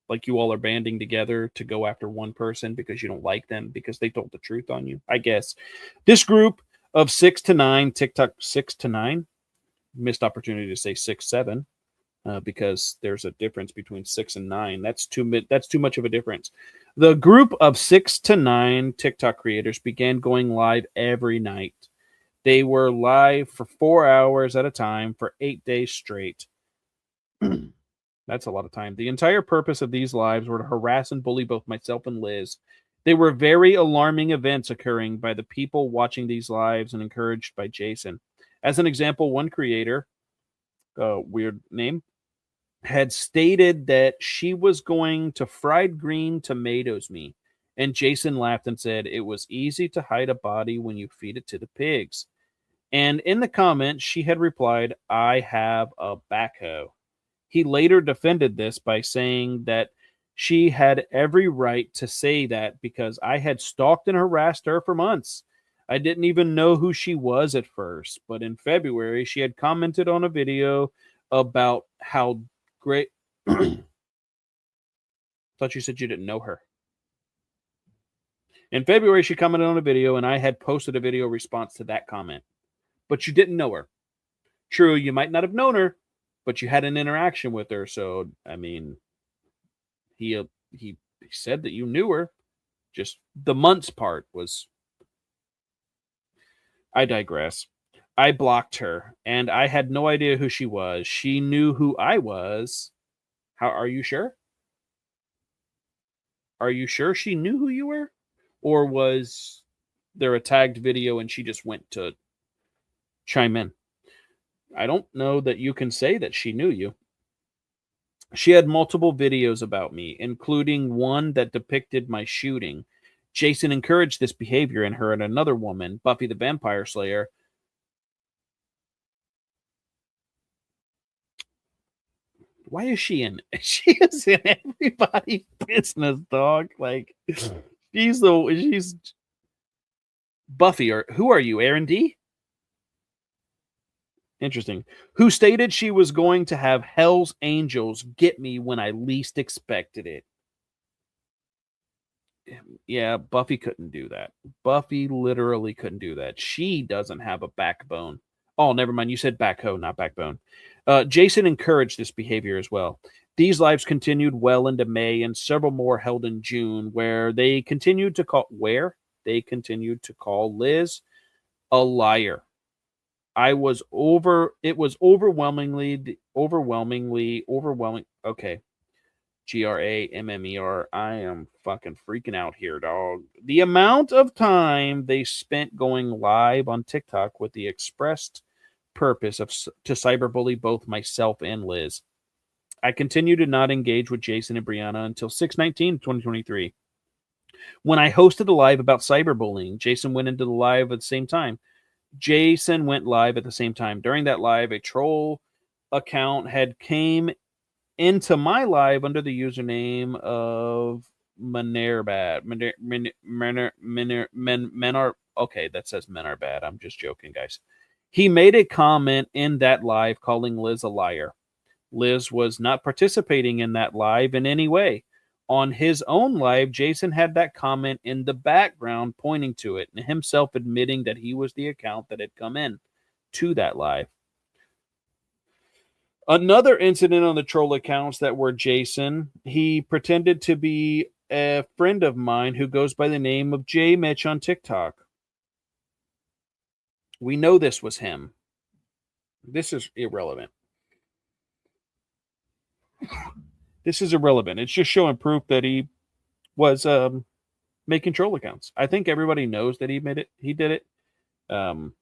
Like you all are banding together to go after one person because you don't like them because they told the truth on you, I guess. This group of 6 to 9 TikTok, 6 to 9, missed opportunity to say 6, 7. because there's a difference between 6 and 9. That's too much of a difference. The group of 6 to 9 TikTok creators began going live every night. They were live for 4 hours at a time for 8 days straight. That's a lot of time. The entire purpose of these lives were to harass and bully both myself and Liz. They were very alarming events occurring by the people watching these lives and encouraged by Jason. As an example, one creator, weird name, had stated that she was going to fried green tomatoes me. And Jason laughed and said, it was easy to hide a body when you feed it to the pigs. And in the comments, she had replied, I have a backhoe. He later defended this by saying that she had every right to say that because I had stalked and harassed her for months. I didn't even know who she was at first, but in February, she had commented on a video about how great. Thought you said you didn't know her. In February, she commented on a video, and I had posted a video response to that comment. But you didn't know her. True, you might not have known her, but you had an interaction with her. So, I mean, he said that you knew her. Just the months part was. I digress. I blocked her, and I had no idea who she was. She knew who I was. How are you sure? Are you sure she knew who you were? Or was there a tagged video and she just went to chime in? I don't know that you can say that she knew you. She had multiple videos about me, including one that depicted my shooting. Jason encouraged this behavior in her and another woman, Buffy the Vampire Slayer. Why is she in? She is in everybody's business, dog. Like, she's Buffy, or who are you, Aaron D? Interesting. Who stated she was going to have Hell's Angels get me when I least expected it. Yeah, Buffy couldn't do that. Buffy literally couldn't do that. She doesn't have a backbone. Oh, never mind. You said backhoe, not backbone. Jason encouraged this behavior as well. These lives continued well into May, and several more held in June, where they continued to call Liz a liar. It was overwhelming. Okay. GRAMMER. I am fucking freaking out here, dog. The amount of time they spent going live on TikTok with the expressed purpose to cyberbully both myself and Liz. I continued to not engage with Jason and Brianna until 6/19/2023. When I hosted a live about cyberbullying, Jason went into the live at the same time. During that live, a troll account had came into my live under the username of Menerbad. Okay, that says Men Are Bad. I'm just joking, guys. He made a comment in that live calling Liz a liar. Liz was not participating in that live in any way. On his own live, Jason had that comment in the background pointing to it, and himself admitting that he was the account that had come in to that live. Another incident on the troll accounts that were Jason, he pretended to be a friend of mine who goes by the name of J Mitch on TikTok. We know this was him. This is irrelevant. This is irrelevant. It's just showing proof that he was making troll accounts. I think everybody knows that he made it. He did it. The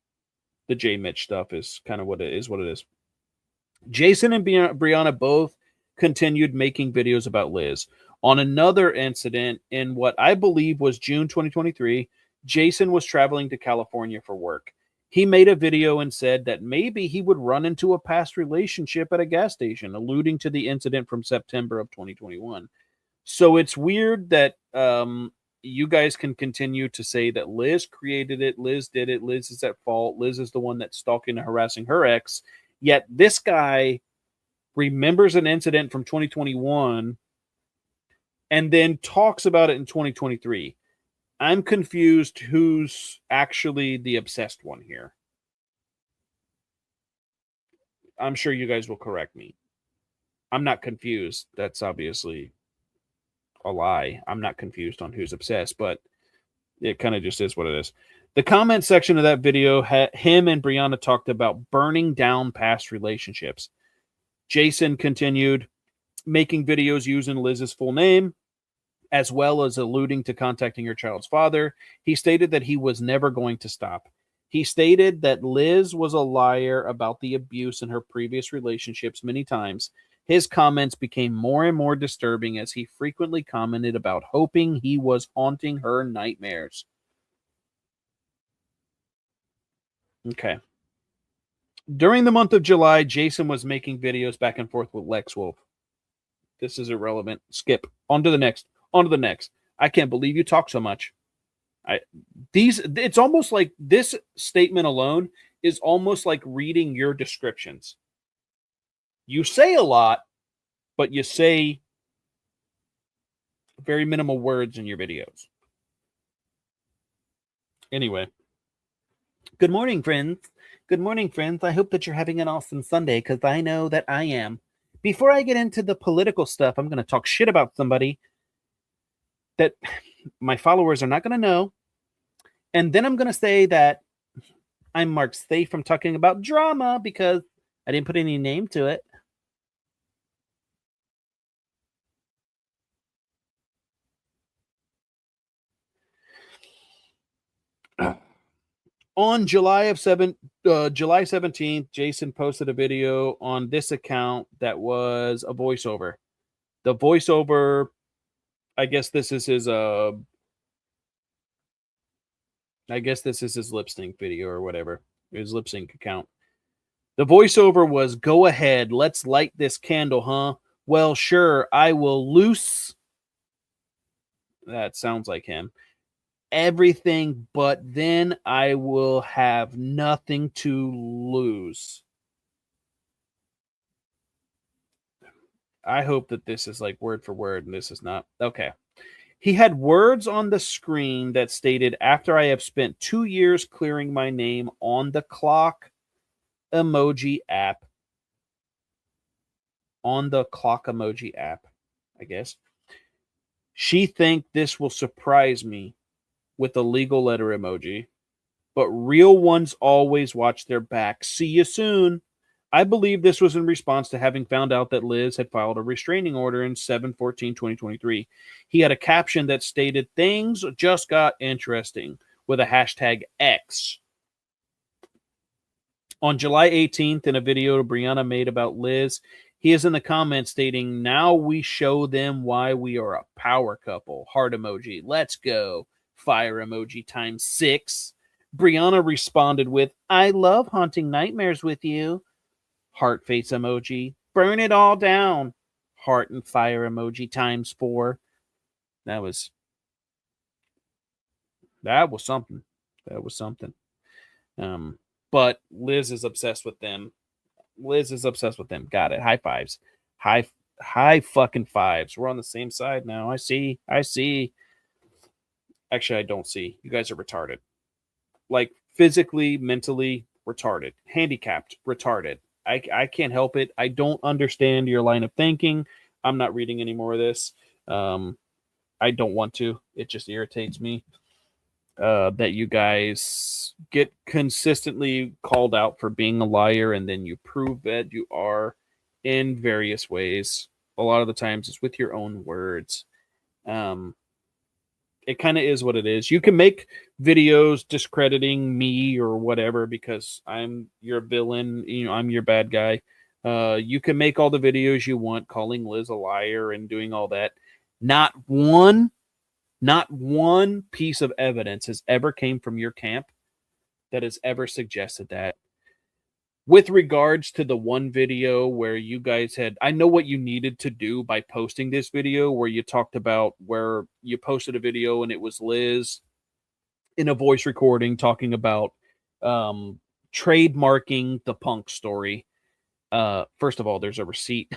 J Mitch stuff is kind of what it is. Jason and Brianna both continued making videos about Liz. On another incident in what I believe was June 2023, Jason was traveling to California for work. He made a video and said that maybe he would run into a past relationship at a gas station, alluding to the incident from September of 2021. So it's weird that you guys can continue to say that Liz created it, Liz did it, Liz is at fault, Liz is the one that's stalking and harassing her ex. Yet this guy remembers an incident from 2021 and then talks about it in 2023. I'm confused who's actually the obsessed one here. I'm sure you guys will correct me. I'm not confused. That's obviously a lie. I'm not confused on who's obsessed, but it kind of just is what it is. The comment section of that video, him and Brianna talked about burning down past relationships. Jason continued making videos using Liz's full name, as well as alluding to contacting her child's father. He stated that he was never going to stop. He stated that Liz was a liar about the abuse in her previous relationships many times. His comments became more and more disturbing as he frequently commented about hoping he was haunting her nightmares. Okay. During the month of July, Jason was making videos back and forth with Lex Wolf. This is irrelevant. Skip. On to the next. On to the next. I can't believe you talk so much. It's almost like this statement alone is almost like reading your descriptions. You say a lot, but you say very minimal words in your videos. Anyway. Good morning, friends. Good morning, friends. I hope that you're having an awesome Sunday, because I know that I am. Before I get into the political stuff, I'm going to talk shit about somebody that my followers are not going to know. And then I'm going to say that I'm marked safe from talking about drama because I didn't put any name to it. On July 17th, Jason posted a video on this account that was a voiceover. The voiceover, I guess this is his lip sync video or whatever. His lip sync account. The voiceover was, "Go ahead, let's light this candle, huh? Well, sure, I will loose." That sounds like him. Everything, but then I will have nothing to lose. I hope that this is like word for word and this is not. Okay. He had words on the screen that stated, "After I have spent 2 years clearing my name on the clock emoji app." On the clock emoji app, I guess. "She think this will surprise me," with a legal letter emoji, "but real ones always watch their back. See you soon." I believe this was in response to having found out that Liz had filed a restraining order in 7/14/2023. He had a caption that stated, "Things just got interesting," with a hashtag X. On July 18th, in a video Brianna made about Liz, he is in the comments stating, "Now we show them why we are a power couple." Heart emoji. "Let's go." Fire emoji times 6. Brianna responded with, "I love haunting nightmares with you." Heart face emoji. "Burn it all down." Heart and fire emoji times 4. That was something. That was something. But Liz is obsessed with them. Liz is obsessed with them. Got it. High fives. High fucking fives. We're on the same side now. I see. Actually, I don't see. You guys are retarded. Like, physically, mentally retarded. Handicapped. Retarded. I can't help it. I don't understand your line of thinking. I'm not reading any more of this. I don't want to. It just irritates me that you guys get consistently called out for being a liar, and then you prove that you are in various ways. A lot of the times it's with your own words. It kind of is what it is. You can make videos discrediting me or whatever because I'm your villain, I'm your bad guy. You can make all the videos you want calling Liz a liar and doing all that. Not one piece of evidence has ever came from your camp that has ever suggested that. With regards to the one video where you guys had, I know what you needed to do by posting this video where you talked about where you posted a video and it was Liz in a voice recording talking about trademarking the punk story. First of all, there's a receipt.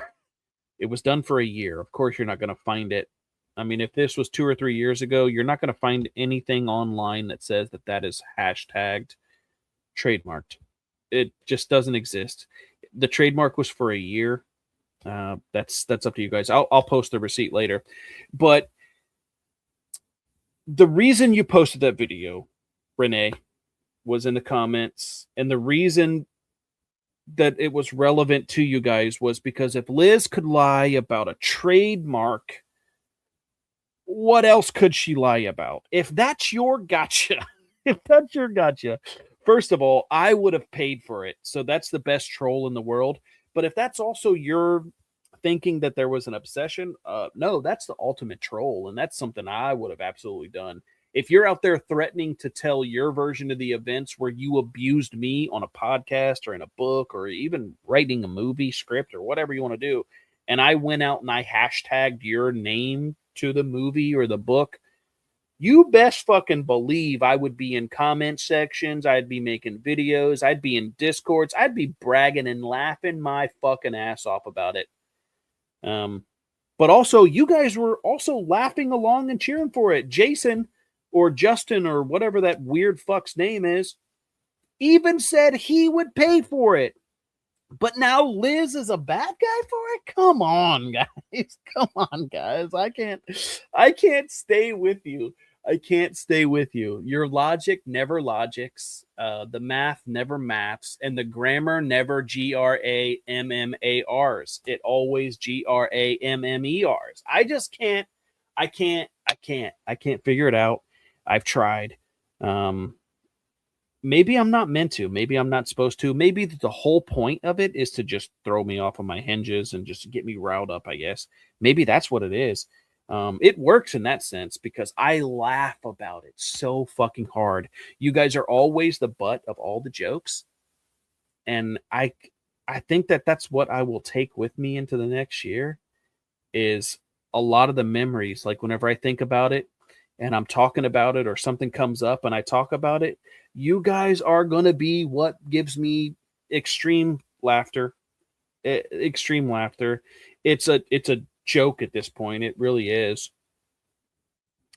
It was done for a year. Of course, you're not going to find it. I mean, if this was 2 or 3 years ago, you're not going to find anything online that says that is hashtagged trademarked. It just doesn't exist. The trademark was for a year. That's up to you guys. I'll post the receipt later. But the reason you posted that video, Renee, was in the comments, and the reason that it was relevant to you guys was because if Liz could lie about a trademark, what else could she lie about? If that's your gotcha, first of all, I would have paid for it. So that's the best troll in the world. But if that's also your thinking that there was an obsession, no, that's the ultimate troll. And that's something I would have absolutely done. If you're out there threatening to tell your version of the events where you abused me on a podcast or in a book or even writing a movie script or whatever you want to do, and I went out and I hashtagged your name to the movie or the book, you best fucking believe I would be in comment sections. I'd be making videos. I'd be in Discords. I'd be bragging and laughing my fucking ass off about it. But also, you guys were also laughing along and cheering for it. Jason or Justin or whatever that weird fuck's name is even said he would pay for it. But now Liz is a bad guy for it? Come on, guys. Come on, guys. I can't stay with you. I can't stay with you. Your logic never logics. The math never maths. And the grammar never grammars. It always grammers. I just can't. I can't figure it out. I've tried. Maybe I'm not meant to. Maybe I'm not supposed to. Maybe the whole point of it is to just throw me off of my hinges and just get me riled up, I guess. Maybe that's what it is. It works in that sense because I laugh about it so fucking hard. You guys are always the butt of all the jokes. And I think that that's what I will take with me into the next year is a lot of the memories. Like whenever I think about it and I'm talking about it or something comes up and I talk about it, you guys are going to be what gives me extreme laughter. Extreme laughter. It's a joke at this point. It really is.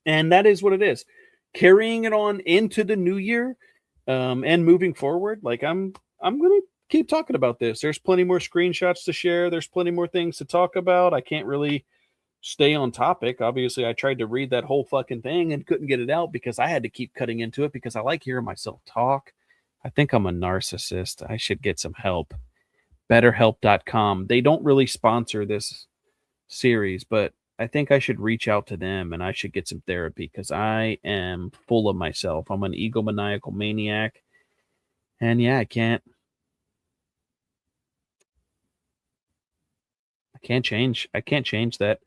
And that is what it is. Carrying it on into the new year and moving forward. Like I'm going to keep talking about this. There's plenty more screenshots to share. There's plenty more things to talk about. I can't really stay on topic. Obviously, I tried to read that whole fucking thing and couldn't get it out because I had to keep cutting into it because I like hearing myself talk. I think I'm a narcissist. I should get some help. BetterHelp.com. They don't really sponsor this series, but I think I should reach out to them and I should get some therapy because I am full of myself. I'm an egomaniacal maniac. And yeah, I can't change that.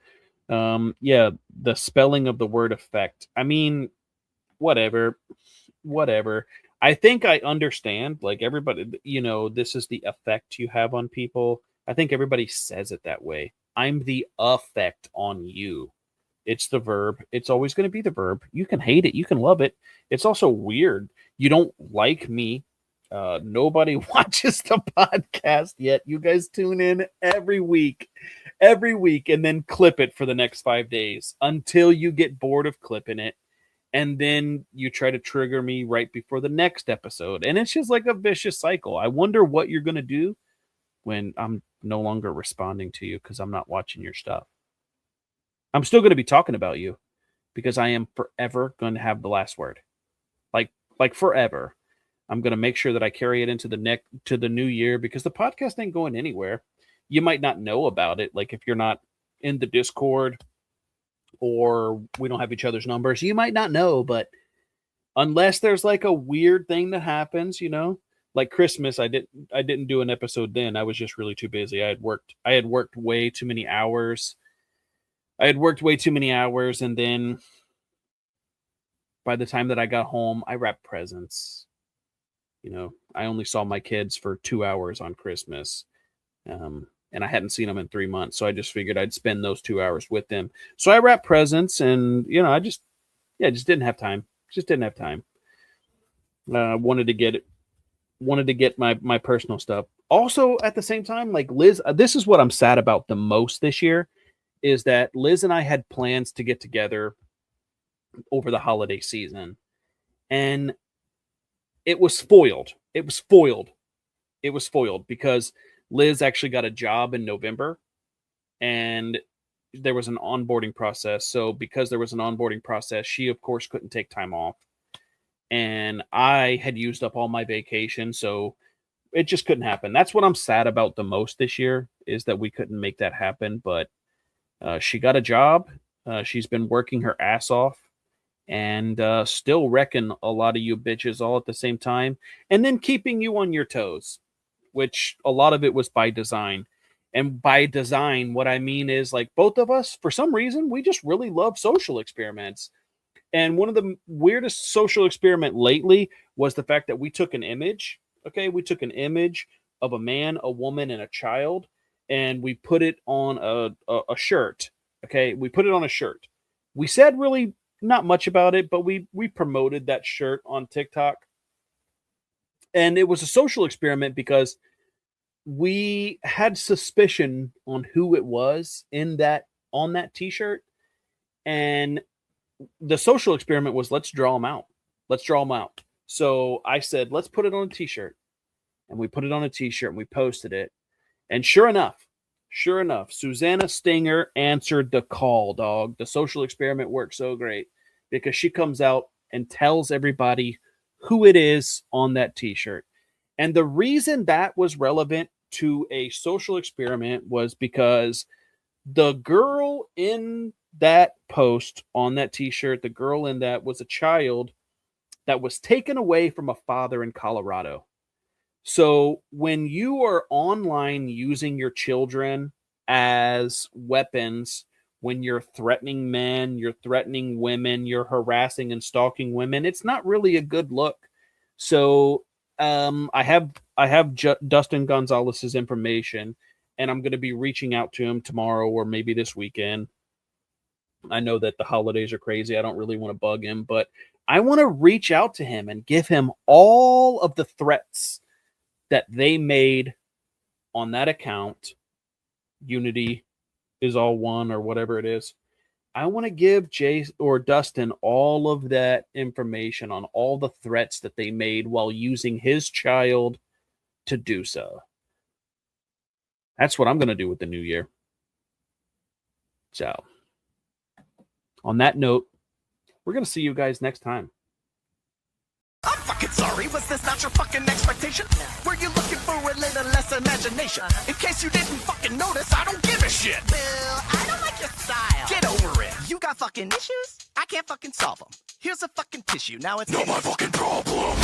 Yeah, the spelling of the word effect. I mean, whatever. I think I understand, like everybody, this is the effect you have on people. I think everybody says it that way. I'm the effect on you. It's the verb. It's always going to be the verb. You can hate it. You can love it. It's also weird. You don't like me. Nobody watches the podcast yet. You guys tune in every week, and then clip it for the next 5 days until you get bored of clipping it. And then you try to trigger me right before the next episode. And it's just like a vicious cycle. I wonder what you're going to do when I'm no longer responding to you because I'm not watching your stuff. I'm still going to be talking about you because I am forever going to have the last word. Like forever. I'm going to make sure that I carry it into the new year because the podcast ain't going anywhere. You might not know about it. Like if you're not in the Discord or we don't have each other's numbers, you might not know, but unless there's like a weird thing that happens, like Christmas, I didn't do an episode then. I was just really too busy. I had worked way too many hours. And then by the time that I got home, I wrapped presents. I only saw my kids for 2 hours on Christmas. And I hadn't seen them in 3 months. So I just figured I'd spend those 2 hours with them. So I wrapped presents and, I just didn't have time. Wanted to get my personal stuff. Also at the same time, like Liz, this is what I'm sad about the most this year is that Liz and I had plans to get together over the holiday season and it was foiled. It was foiled because Liz actually got a job in November and there was an onboarding process. So because there was an onboarding process, she of course couldn't take time off. And I had used up all my vacation, so it just couldn't happen. That's what I'm sad about the most this year, is that we couldn't make that happen. But she got a job. She's been working her ass off, and still wrecking a lot of you bitches all at the same time, and then keeping you on your toes, which a lot of it was by design. And by design, what I mean is, like, both of us, for some reason, we just really love social experiments. And one of the weirdest social experiment lately was the fact that we took an image. Okay, we took an image of a man, a woman, and a child, and we put it on a shirt. Okay, we put it on a shirt. We said really not much about it, but we promoted that shirt on TikTok. And it was a social experiment because we had suspicion on who it was on that t-shirt. And the social experiment was, let's draw them out. Let's draw them out. So I said, let's put it on a t-shirt. And we put it on a t-shirt and we posted it. And sure enough, Susanna Stinger answered the call, dog. The social experiment worked so great because she comes out and tells everybody who it is on that t-shirt. And the reason that was relevant to a social experiment was because the girl in that post on that t-shirt, the girl in that was a child that was taken away from a father in Colorado. So when you are online using your children as weapons, when you're threatening men, you're threatening women, you're harassing and stalking women, it's not really a good look. So I have Dustin Gonzalez's information, and I'm going to be reaching out to him tomorrow or maybe this weekend. I know that the holidays are crazy. I don't really want to bug him, but I want to reach out to him and give him all of the threats that they made on that account. Unity is all one, or whatever it is. I want to give Jay or Dustin all of that information on all the threats that they made while using his child to do so. That's what I'm going to do with the new year. So, on that note, we're going to see you guys next time. I'm fucking sorry, was this not your fucking expectation? Were you looking for a little less imagination? In case you didn't fucking notice, I don't give a shit. Bill, I don't like your style. Get over it. You got fucking issues? I can't fucking solve them. Here's a fucking tissue, now it's not my fucking problem.